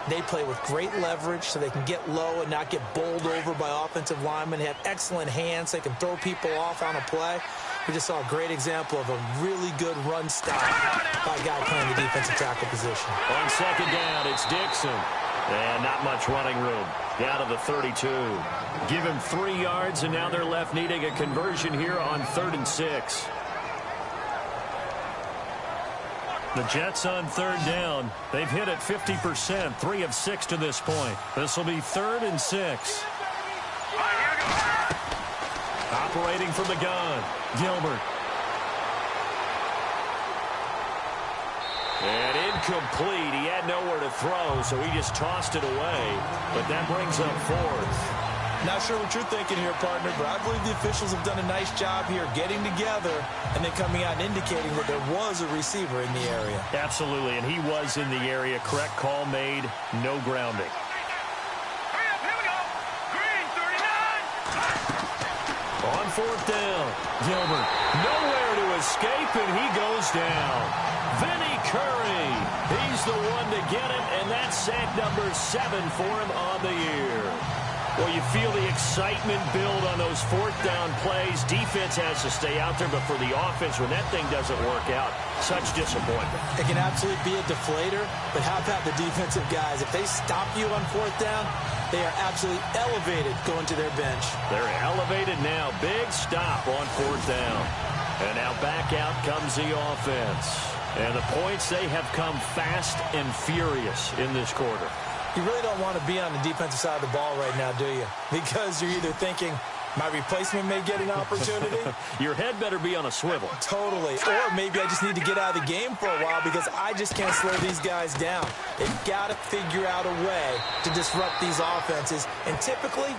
they play with great leverage so they can get low and not get bowled over by offensive linemen. They have excellent hands. They can throw people off on a play. We just saw a great example of a really good run stop by a guy playing the defensive tackle position. On 2nd down, it's Dixon. And not much running room. Down to the 32. Give him 3 yards, and now they're left needing a conversion here on 3rd and 6. The Jets on 3rd down. They've hit it 50%, 3 of 6 to this point. This will be 3rd and 6. Operating from the gun, Gilbert. And incomplete. He had nowhere to throw, so he just tossed it away. But that brings up 4th. Not sure what you're thinking here, partner, but I believe the officials have done a nice job here getting together and then coming out and indicating that there was a receiver in the area. Absolutely, and he was in the area. Correct call made, no grounding. On fourth down, Gilbert nowhere to escape, and he goes down. Vinny Curry, he's the one to get it, and that's sack number 7 for him on the year. Well, you feel the excitement build on those fourth down plays. Defense has to stay out there, but for the offense, when that thing doesn't work out, such disappointment. It can absolutely be a deflator, but how about the defensive guys? If they stop you on fourth down, they are absolutely elevated going to their bench. They're elevated now. Big stop on fourth down. And now back out comes the offense. And the points, they have come fast and furious in this quarter. You really don't want to be on the defensive side of the ball right now, do you? Because you're either thinking, my replacement may get an opportunity. Your head better be on a swivel. Totally. Or maybe I just need to get out of the game for a while because I just can't slow these guys down. They've got to figure out a way to disrupt these offenses. And typically,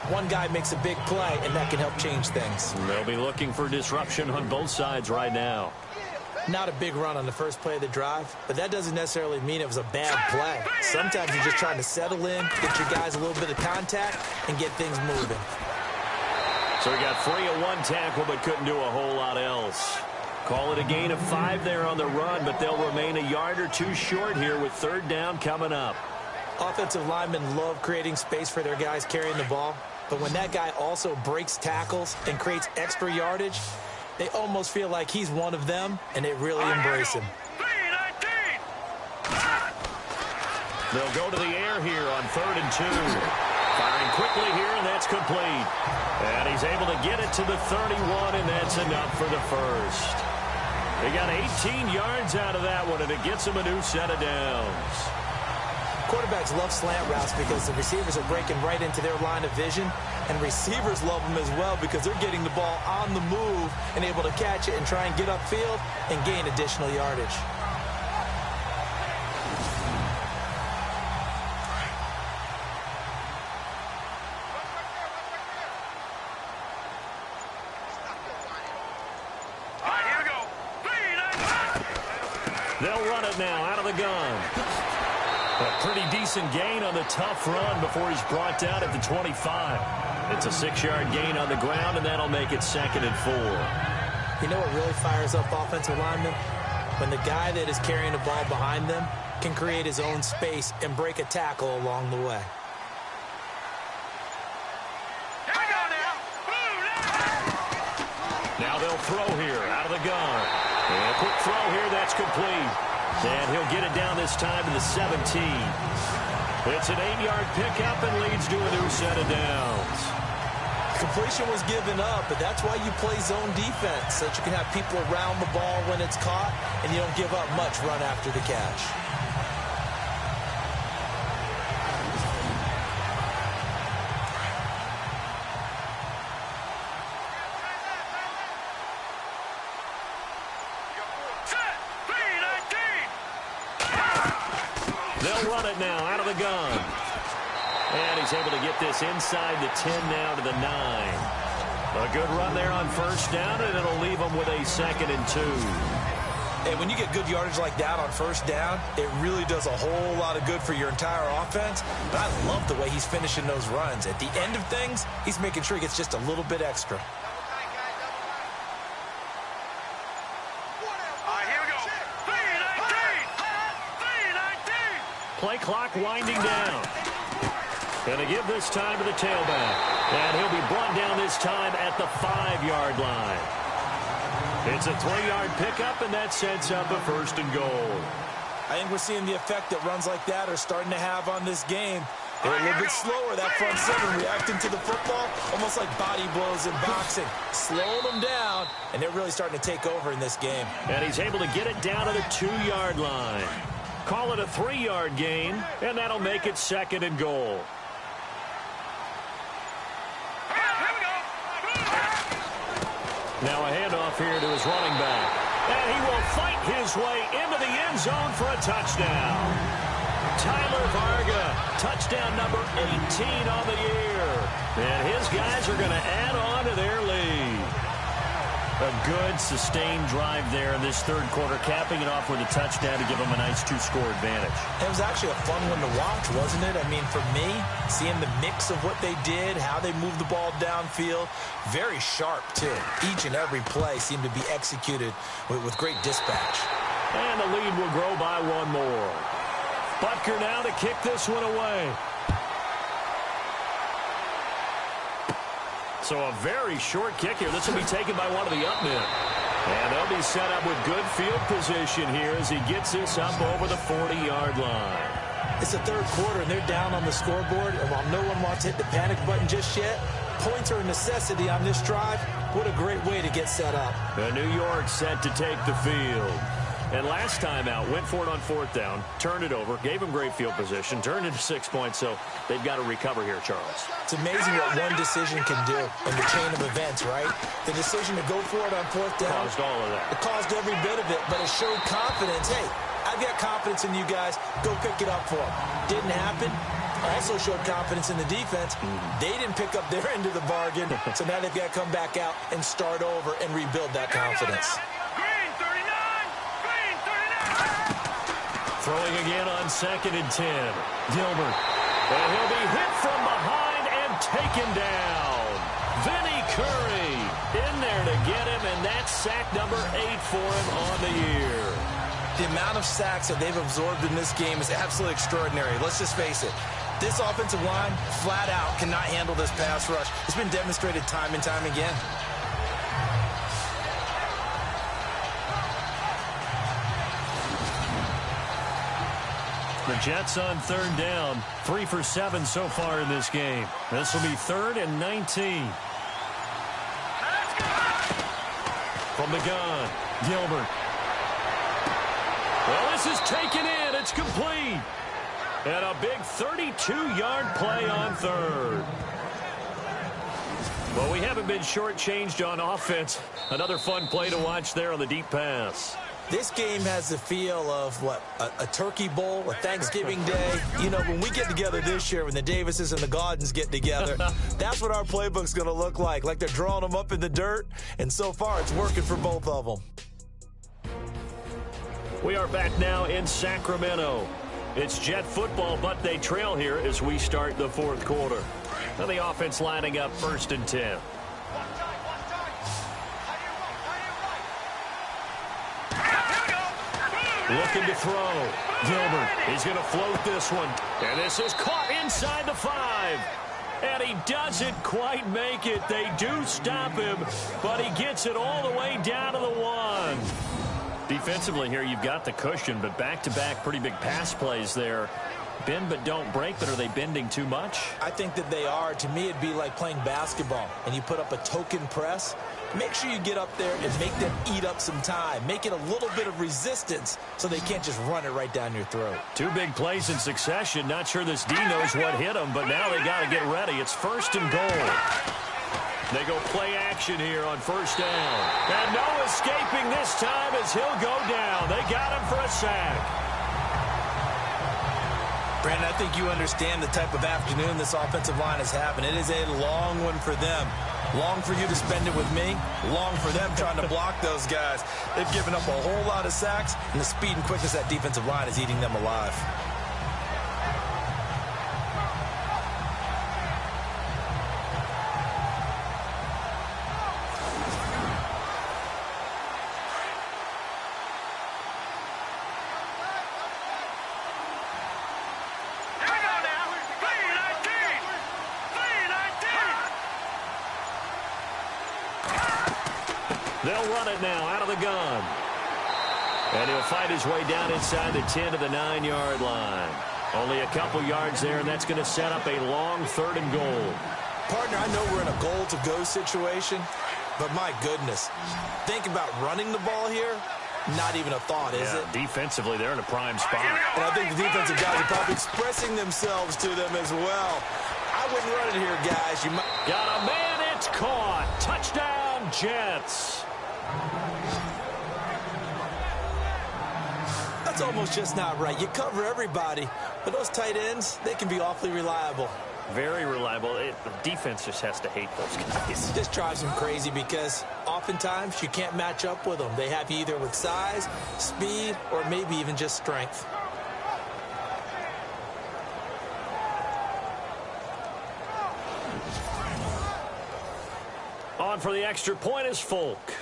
one guy makes a big play, and that can help change things. They'll be looking for disruption on both sides right now. Not a big run on the first play of the drive, but that doesn't necessarily mean it was a bad play. Sometimes you're just trying to settle in, get your guys a little bit of contact, and get things moving. So he got free of one tackle, but couldn't do a whole lot else. Call it a gain of 5 there on the run, but they'll remain a yard or two short here with third down coming up. Offensive linemen love creating space for their guys carrying the ball, but when that guy also breaks tackles and creates extra yardage, they almost feel like he's one of them, and they really embrace him. They'll go to the air here on 3rd and 2. Firing quickly here, and that's complete. And he's able to get it to the 31, and that's enough for the first. They got 18 yards out of that one, and it gets him a new set of downs. Quarterbacks love slant routes because the receivers are breaking right into their line of vision, and receivers love them as well because they're getting the ball on the move and able to catch it and try and get upfield and gain additional yardage. All right, here we go. They'll run it now out of the gun. A pretty decent gain on the tough run before he's brought down at the 25. It's a 6-yard gain on the ground, and that'll make it 2nd and 4. You know what really fires up offensive linemen? When the guy that is carrying the ball behind them can create his own space and break a tackle along the way. Here we go now. Now they'll throw here out of the gun. And a quick throw here, that's complete. And he'll get it down this time to the 17. It's an 8-yard pickup and leads to a new set of downs. Completion was given up, but that's why you play zone defense, so that you can have people around the ball when it's caught, and you don't give up much run after the catch. They'll run it now out of the gun. And he's able to get this inside the 10 now to the 9. A good run there on first down, and it'll leave them with a 2nd and 2. And when you get good yardage like that on first down, it really does a whole lot of good for your entire offense. But I love the way he's finishing those runs. At the end of things, he's making sure he gets just a little bit extra. Play clock winding down. Going to give this time to the tailback. And he'll be brought down this time at the 5-yard line. It's a 3-yard pickup, and that sets up a 1st and goal. I think we're seeing the effect that runs like that are starting to have on this game. They're a little bit slower, that front 7, reacting to the football, almost like body blows in boxing. Slowing them down, and they're really starting to take over in this game. And he's able to get it down to the 2-yard line. Call it a 3-yard gain, and that'll make it 2nd and goal. Now a handoff here to his running back. And he will fight his way into the end zone for a touchdown. Tyler Varga, touchdown number 18 on the year. And his guys are going to add on to their lead. A good, sustained drive there in this third quarter, capping it off with a touchdown to give them a nice 2-score advantage. It was actually a fun one to watch, wasn't it? I mean, for me, seeing the mix of what they did, how they moved the ball downfield, very sharp, too. Each and every play seemed to be executed with great dispatch. And the lead will grow by one more. Butker now to kick this one away. So a very short kick here. This will be taken by one of the up men. And they'll be set up with good field position here as he gets this up over the 40-yard line. It's the third quarter, and they're down on the scoreboard. And while no one wants to hit the panic button just yet, points are a necessity on this drive. What a great way to get set up. And New York set to take the field. And last time out, went for it on fourth down, turned it over, gave him great field position, turned into 6 points, so they've got to recover here, Charles. It's amazing what one decision can do in the chain of events, right? The decision to go for it on fourth down. Caused all of that. It caused every bit of it, but it showed confidence. Hey, I've got confidence in you guys. Go pick it up for them. Didn't happen. Also showed confidence in the defense. They didn't pick up their end of the bargain, so now they've got to come back out and start over and rebuild that confidence. Throwing again on 2nd and 10. Gilbert. And he'll be hit from behind and taken down. Vinnie Curry in there to get him, and that's sack number 8 for him on the year. The amount of sacks that they've absorbed in this game is absolutely extraordinary. Let's just face it. This offensive line, flat out, cannot handle this pass rush. It's been demonstrated time and time again. The Jets on third down, 3 for 7 so far in this game. This will be 3rd and 19. From the gun, Gilbert. Well, this is taken in. It's complete. And a big 32-yard play on third. Well, we haven't been shortchanged on offense. Another fun play to watch there on the deep pass. This game has the feel of, what, a turkey bowl, a Thanksgiving day. You know, when we get together this year, when the Davises and the Gaudens get together, that's what our playbook's going to look like they're drawing them up in the dirt, and so far it's working for both of them. We are back now in Sacramento. It's Jet football, but they trail here as we start the fourth quarter. Now the offense lining up 1st and 10. Looking to throw. Gilbert, he's going to float this one. And this is caught inside the 5. And he doesn't quite make it. They do stop him, but he gets it all the way down to the 1. Defensively here, you've got the cushion, but back-to-back pretty big pass plays there. Bend but don't break, but are they bending too much? I think that they are. To me, it'd be like playing basketball, and you put up a token press. Make sure you get up there and make them eat up some time. Make it a little bit of resistance so they can't just run it right down your throat. 2 big plays in succession. Not sure this D knows what hit them, but now they got to get ready. It's 1st and goal. They go play action here on 1st down. And no escaping this time as he'll go down. They got him for a sack. Brandon, I think you understand the type of afternoon this offensive line is having. It is a long one for them. Long for you to spend it with me. Long for them trying to block those guys. They've given up a whole lot of sacks, and the speed and quickness of that defensive line is eating them alive. They'll run it now out of the gun. And he'll fight his way down inside the 10 to the 9-yard line. Only a couple yards there, and that's going to set up a long 3rd and goal. Partner, I know we're in a goal-to-go situation, but my goodness, think about running the ball here. Not even a thought, is it? Defensively, they're in a prime spot. And I think the defensive guys are probably expressing themselves to them as well. I wouldn't run it here, guys. You might... Got a man, it's caught. Touchdown, Jets. That's almost just not right. You cover everybody, but those tight ends, they can be awfully reliable. Very reliable. The defense just has to hate those guys. This drives them crazy because oftentimes you can't match up with them. They have you either with size, speed, or maybe even just strength. On for the extra point is Folk.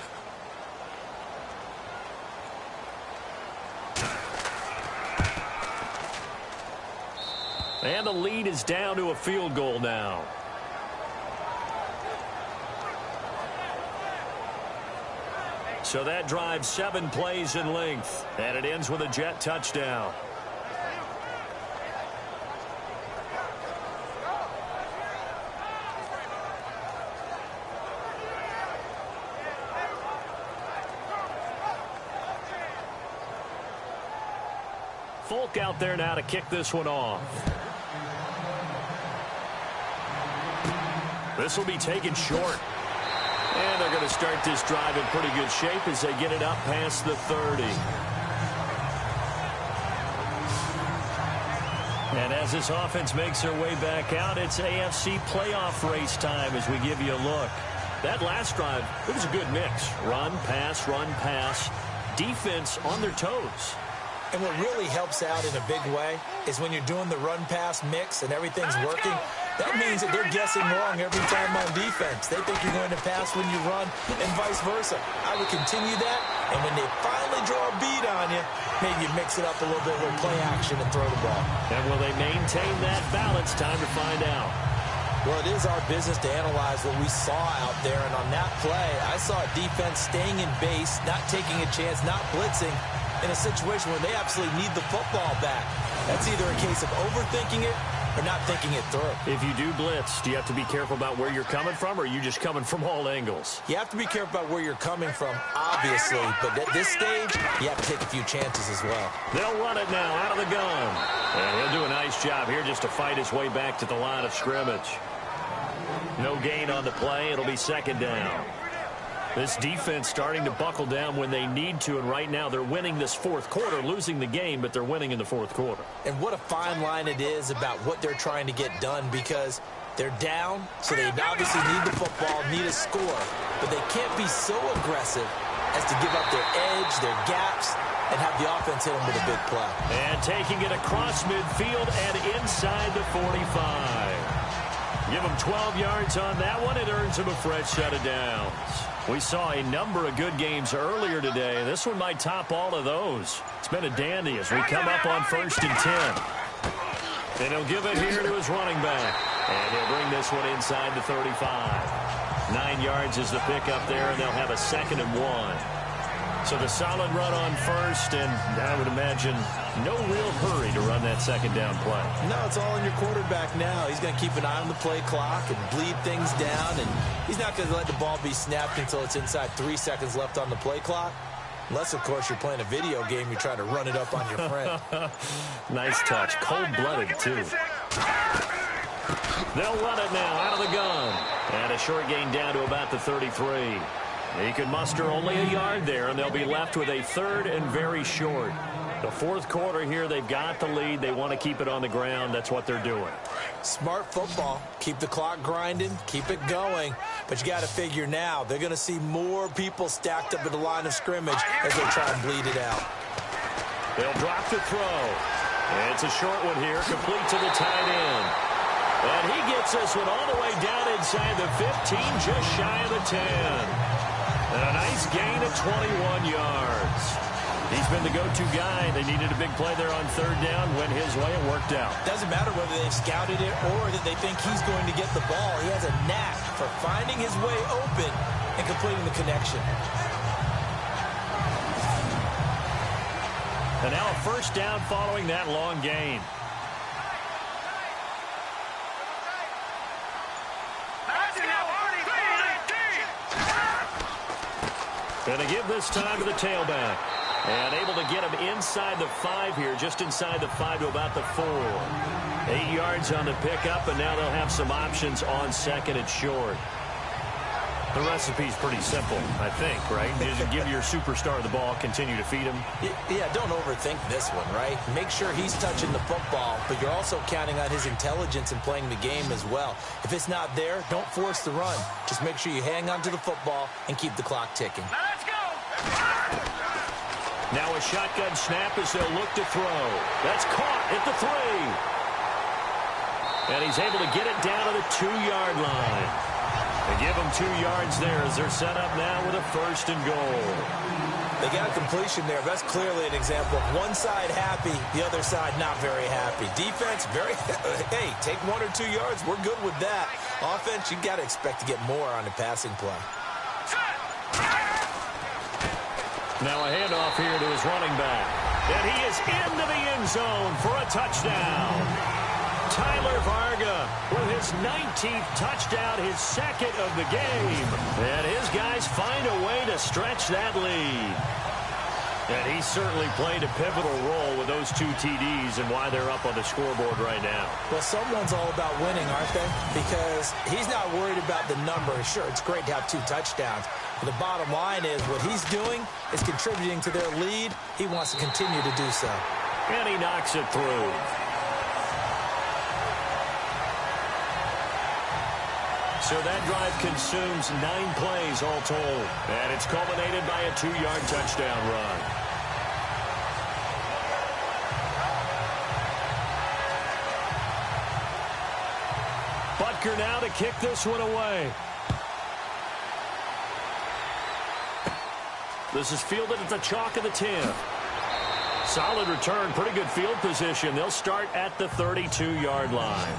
And the lead is down to a field goal now. So that drives 7 plays in length, and it ends with a Jet touchdown. Folk out there now to kick this one off. This will be taken short. And they're going to start this drive in pretty good shape as they get it up past the 30. And as this offense makes their way back out, it's AFC playoff race time as we give you a look. That last drive, it was a good mix. Run, pass, defense on their toes. And what really helps out in a big way is when you're doing the run-pass mix and everything's working, that means that they're guessing wrong every time on defense. They think you're going to pass when you run and vice versa. I would continue that, and when they finally draw a beat on you, maybe you mix it up a little bit with play action and throw the ball. And will they maintain that balance? Time to find out. Well, it is our business to analyze what we saw out there, and on that play, I saw a defense staying in base, not taking a chance, not blitzing, in a situation where they absolutely need the football back. That's either a case of overthinking it or not thinking it through. If you do blitz, do you have to be careful about where you're coming from, or are you just coming from all angles? You have to be careful about where you're coming from, obviously, but at this stage, you have to take a few chances as well. They'll run it now out of the gun. And he'll do a nice job here just to fight his way back to the line of scrimmage. No gain on the play. It'll be second down. This defense starting to buckle down when they need to, and right now they're winning this fourth quarter, losing the game, but they're winning in the fourth quarter. And what a fine line it is about what they're trying to get done, because they're down, so they obviously need the football, need a score, but they can't be so aggressive as to give up their edge, their gaps, and have the offense hit them with a big play. And taking it across midfield and inside the 45. Give them 12 yards on that one. It earns them a fresh set of downs. We saw a number of good games earlier today. This one might top all of those. It's been a dandy as we come up on 1st and 10. And he'll give it here to his running back. And he'll bring this one inside the 35. 9 yards is the pickup there, and they'll have a 2nd and 1. So the solid run on first, and I would imagine no real hurry to run that second down play. No, it's all in your quarterback now. He's going to keep an eye on the play clock and bleed things down, and he's not going to let the ball be snapped until it's inside 3 seconds left on the play clock. Unless, of course, you're playing a video game, you're trying to run it up on your friend. Nice touch. Cold-blooded, too. They'll run it now out of the gun. And a short gain down to about the 33. He can muster only a yard there, and they'll be left with a 3rd and very short. The fourth quarter here, they've got the lead. They want to keep it on the ground. That's what they're doing. Smart football. Keep the clock grinding. Keep it going. But you got to figure now, they're going to see more people stacked up at the line of scrimmage as they try and bleed it out. They'll drop the throw. It's a short one here, complete to the tight end. And he gets this one all the way down inside the 15, just shy of the 10. And a nice gain of 21 yards. He's been the go-to guy. They needed a big play there on 3rd down. Went his way. It worked out. Doesn't matter whether they've scouted it or that they think he's going to get the ball. He has a knack for finding his way open and completing the connection. And now a first down following that long gain. Going to give this time to the tailback. And able to get him inside the 5 here, just inside the 5 to about the 4. 8 yards on the pickup, and now they'll have some options on 2nd and short. The recipe's pretty simple, I think, right? Just give your superstar the ball, continue to feed him. Yeah, don't overthink this one, right? Make sure he's touching the football, but you're also counting on his intelligence in playing the game as well. If it's not there, don't force the run. Just make sure you hang on to the football and keep the clock ticking. Now let's go. Now a shotgun snap as they'll look to throw. That's caught at the 3. And he's able to get it down to the 2-yard line. They give him 2 yards there as they're set up now with a 1st and goal. They got a completion there. That's clearly an example of one side happy, the other side not very happy. Defense, hey, take 1 or 2 yards. We're good with that. Offense, you got to expect to get more on the passing play. Now a handoff here to his running back. And he is into the end zone for a touchdown. Tyler Varga with his 19th touchdown, his 2nd of the game. And his guys find a way to stretch that lead. And he certainly played a pivotal role with those 2 TDs and why they're up on the scoreboard right now. Well, someone's all about winning, aren't they? Because he's not worried about the number. Sure, it's great to have 2 touchdowns. But the bottom line is what he's doing is contributing to their lead. He wants to continue to do so. And he knocks it through. So that drive consumes 9 plays all told. And it's culminated by a 2-yard touchdown run. Butker now to kick this one away. This is fielded at the chalk of the 10. Solid return, pretty good field position. They'll start at the 32-yard line.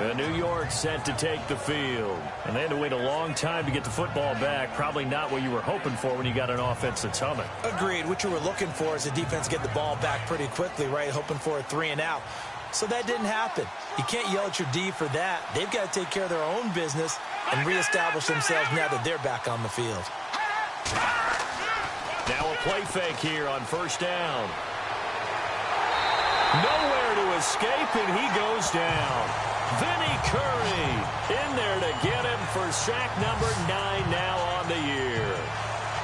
And New York set to take the field. And they had to wait a long time to get the football back. Probably not what you were hoping for when you got an offense that's humming. Agreed. What you were looking for is the defense get the ball back pretty quickly, right? Hoping for a 3 and out. So that didn't happen. You can't yell at your D for that. They've got to take care of their own business and reestablish themselves now that they're back on the field. Now a play fake here on 1st down. Nowhere to escape, and he goes down. Vinny Curry in there to get him for sack number 9 now on the year.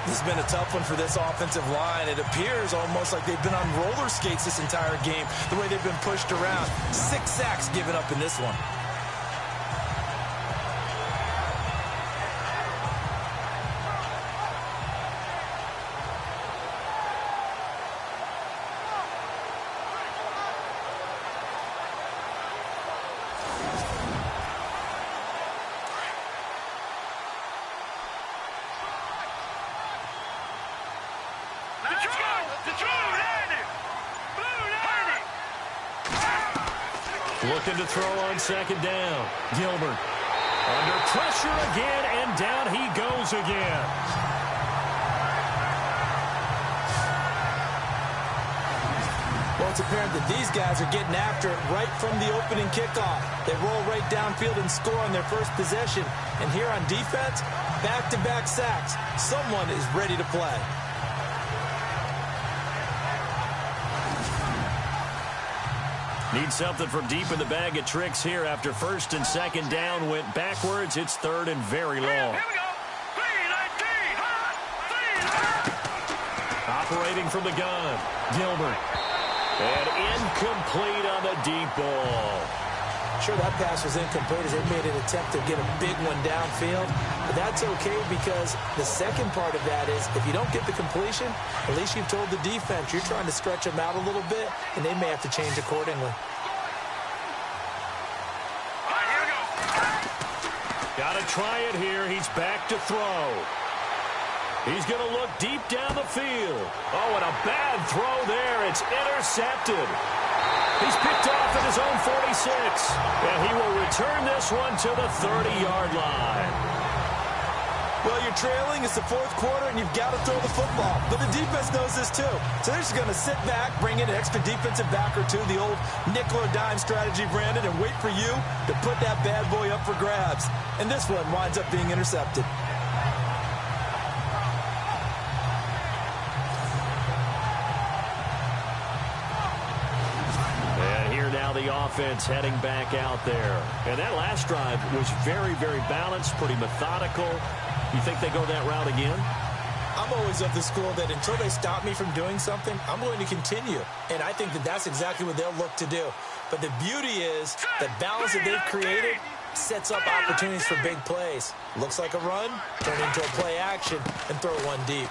This has been a tough one for this offensive line. It appears almost like they've been on roller skates this entire game, the way they've been pushed around. 6 sacks given up in this one. Looking to throw on 2nd down. Gilbert under pressure again, and down he goes again. Well, it's apparent that these guys are getting after it right from the opening kickoff. They roll right downfield and score on their first possession. And here on defense, back-to-back sacks. Someone is ready to play. Need something from deep in the bag of tricks here after 1st and 2nd down went backwards. It's 3rd and very long. Here we go. Operating from the gun. Gilbert. And incomplete on the deep ball. Sure, that pass was incomplete as they made an attempt to get a big one downfield. But that's okay because the second part of that is if you don't get the completion, at least you've told the defense you're trying to stretch them out a little bit, and they may have to change accordingly. Got to try it here. He's back to throw. He's going to look deep down the field. Oh, and a bad throw there. It's intercepted. He's picked off at his own 46. And he will return this one to the 30-yard line. Well, you're trailing. It's the 4th quarter, and you've got to throw the football. But the defense knows this, too. So they're just going to sit back, bring in an extra defensive back or 2, the old nickel or dime strategy, Brandon, and wait for you to put that bad boy up for grabs. And this one winds up being intercepted. the offense heading back out there. And that last drive was very, very balanced, pretty methodical. You think they go that route again? I'm always of the school that until they stop me from doing something, I'm going to continue. And I think that that's exactly what they'll look to do. But the beauty is the balance that they've created sets up opportunities for big plays. Looks like a run, turn into a play action, and throw one deep.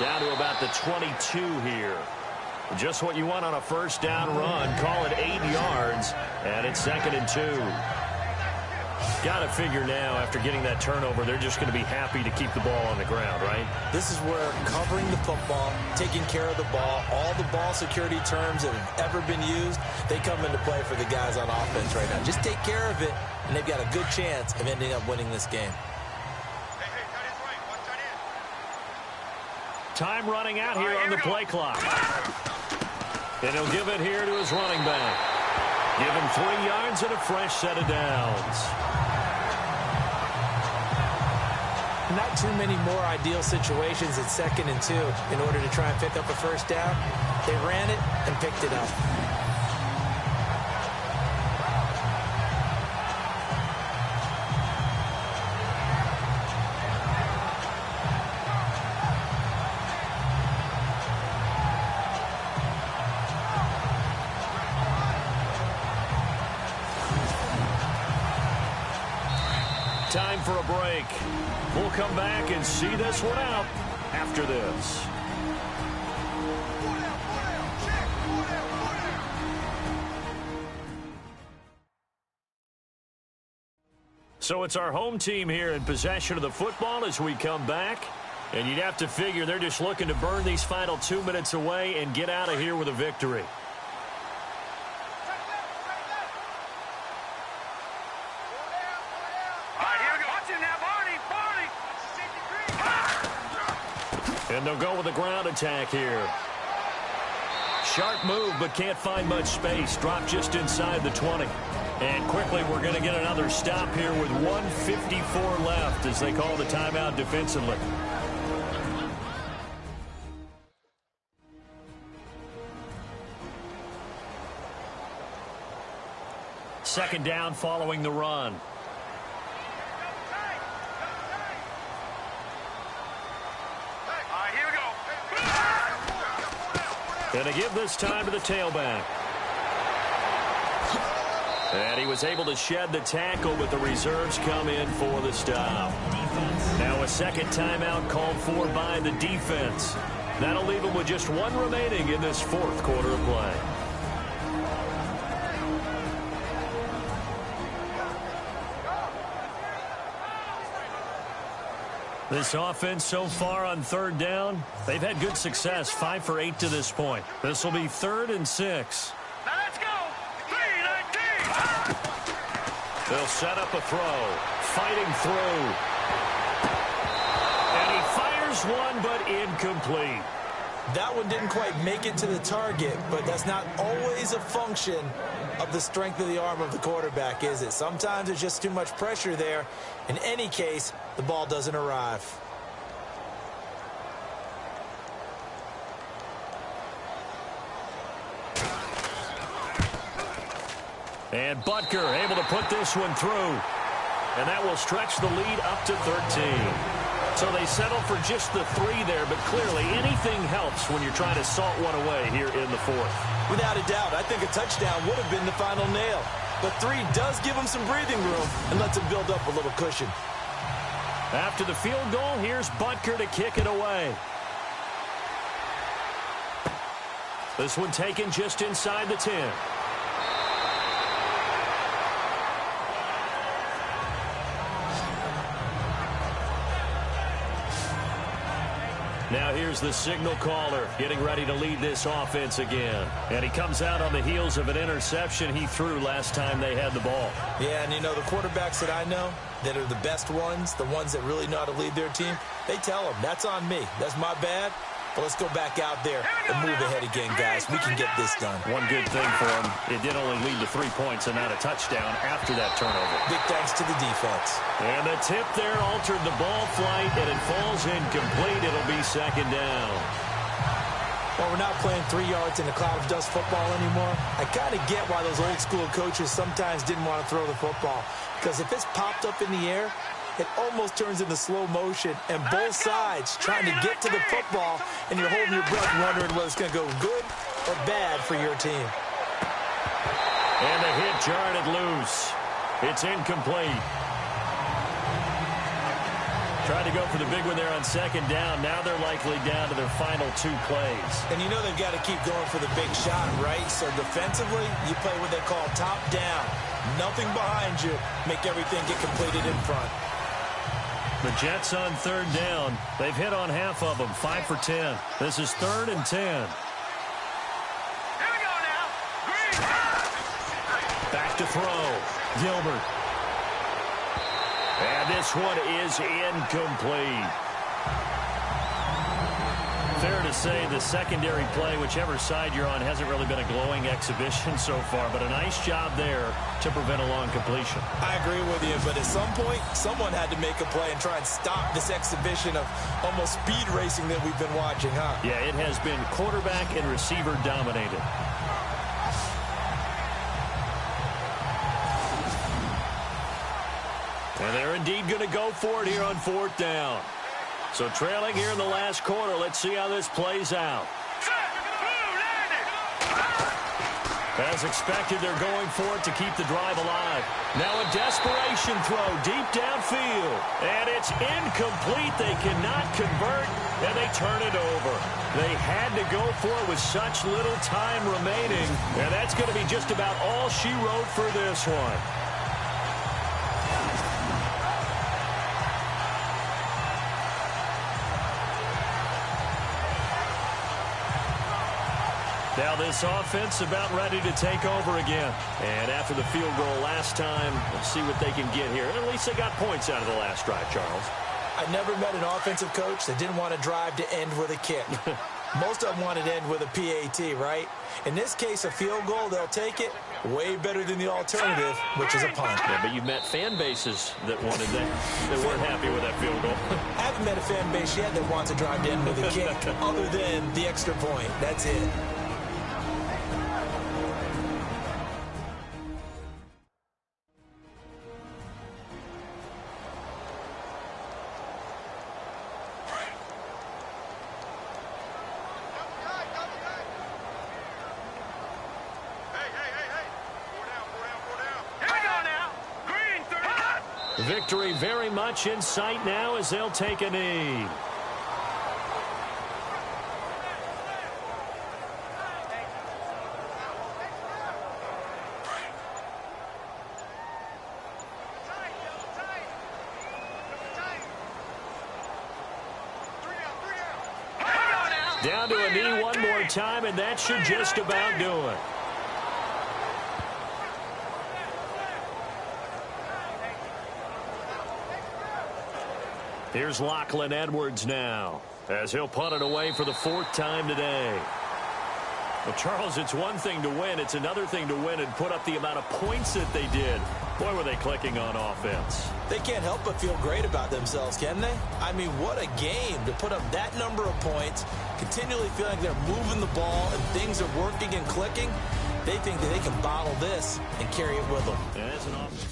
Down to about the 22 here. Just what you want on a first down run. Call it 8 yards, and it's 2nd and 2. Got to figure now, after getting that turnover, they're just going to be happy to keep the ball on the ground, right? This is where covering the football, taking care of the ball, all the ball security terms that have ever been used, they come into play for the guys on offense right now. Just take care of it, and they've got a good chance of ending up winning this game. Time running out here on the play clock. And he'll give it here to his running back. Give him 3 yards and a fresh set of downs. Not too many more ideal situations at 2nd and 2 in order to try and pick up a first down. They ran it and picked it up. Time for a break. We'll come back and see this one out after this. So it's our home team here in possession of the football as we come back. And you'd have to figure they're just looking to burn these final 2 minutes away and get out of here with a victory. And they'll go with a ground attack here. Sharp move, but can't find much space. Drop just inside the 20. And quickly, we're going to get another stop here with 1:54 left as they call the timeout defensively. Second down following the run. And to give this time to the tailback. And he was able to shed the tackle, but the reserves come in for the stop. Now a second timeout called for by the defense. That'll leave them with just one remaining in this fourth quarter of play. This offense so far on third down, they've had good success, 5 for 8 to this point. This will be 3rd and 6. Now let's go. 3-19. They'll set up a throw, fighting through. And he fires one, but incomplete. That one didn't quite make it to the target, but that's not always a function of the strength of the arm of the quarterback, is it? Sometimes there's just too much pressure there. In any case, the ball doesn't arrive. And Butker able to put this one through. And that will stretch the lead up to 13. So they settle for just the 3 there, but clearly anything helps when you're trying to salt one away here in the fourth. Without a doubt, I think a touchdown would have been the final nail. But 3 does give them some breathing room and lets them build up a little cushion. After the field goal, here's Butker to kick it away. This one taken just inside the 10. Now here's the signal caller getting ready to lead this offense again. And he comes out on the heels of an interception he threw last time they had the ball. Yeah, and you know, the quarterbacks that I know that are the best ones, the ones that really know how to lead their team, they tell them, that's on me. That's my bad. But let's go back out there and move ahead again, guys. We can get this done. One good thing for him, it did only lead to 3 points and not a touchdown after that turnover. Big thanks to the defense. And the tip there altered the ball flight, and it falls incomplete. It'll be second down. Well, we're not playing 3 yards in a cloud of dust football anymore. I kind of get why those old school coaches sometimes didn't want to throw the football. Because if it's popped up in the air, it almost turns into slow motion, and both sides trying to get to the football, and you're holding your breath wondering whether it's going to go good or bad for your team. And the hit jarred it loose. It's incomplete. Tried to go for the big one there on second down. Now they're likely down to their final 2 plays. And you know they've got to keep going for the big shot, right? So defensively, you play what they call top down. Nothing behind you. Make everything get completed in front. The Jets on 3rd down. They've hit on half of them, 5 for 10. This is 3rd and 10. Here we go now. Green. Back to throw. Gilbert. And this one is incomplete. Fair to say the secondary play, whichever side you're on, hasn't really been a glowing exhibition so far, but a nice job there to prevent a long completion. I agree with you, but at some point, someone had to make a play and try and stop this exhibition of almost speed racing that we've been watching, huh? Yeah, it has been quarterback and receiver dominated. And they're indeed going to go for it here on 4th down. So trailing here in the last quarter. Let's see how this plays out. As expected, they're going for it to keep the drive alive. Now a desperation throw deep downfield. And it's incomplete. They cannot convert, and they turn it over. They had to go for it with such little time remaining. And that's going to be just about all she wrote for this one. Now this offense about ready to take over again. And after the field goal last time, we'll see what they can get here. At least they got points out of the last drive, Charles. I never met an offensive coach that didn't want a drive to end with a kick. Most of them wanted to end with a PAT, right? In this case, a field goal, they'll take it. Way better than the alternative, which is a punt. Yeah, but you've met fan bases that wanted that, that weren't happy with that field goal. I haven't met a fan base yet that wants a drive to end with a kick other than the extra point. That's it. Victory very much in sight now as they'll take a knee. Down to a knee one more time, and that should just about do it. Here's Lachlan Edwards now, as he'll punt it away for the 4th time today. Well, Charles, it's one thing to win. It's another thing to win and put up the amount of points that they did. Boy, were they clicking on offense. They can't help but feel great about themselves, can they? I mean, what a game to put up that number of points, continually feeling like they're moving the ball and things are working and clicking. They think that they can bottle this and carry it with them. Yeah, that's an offense.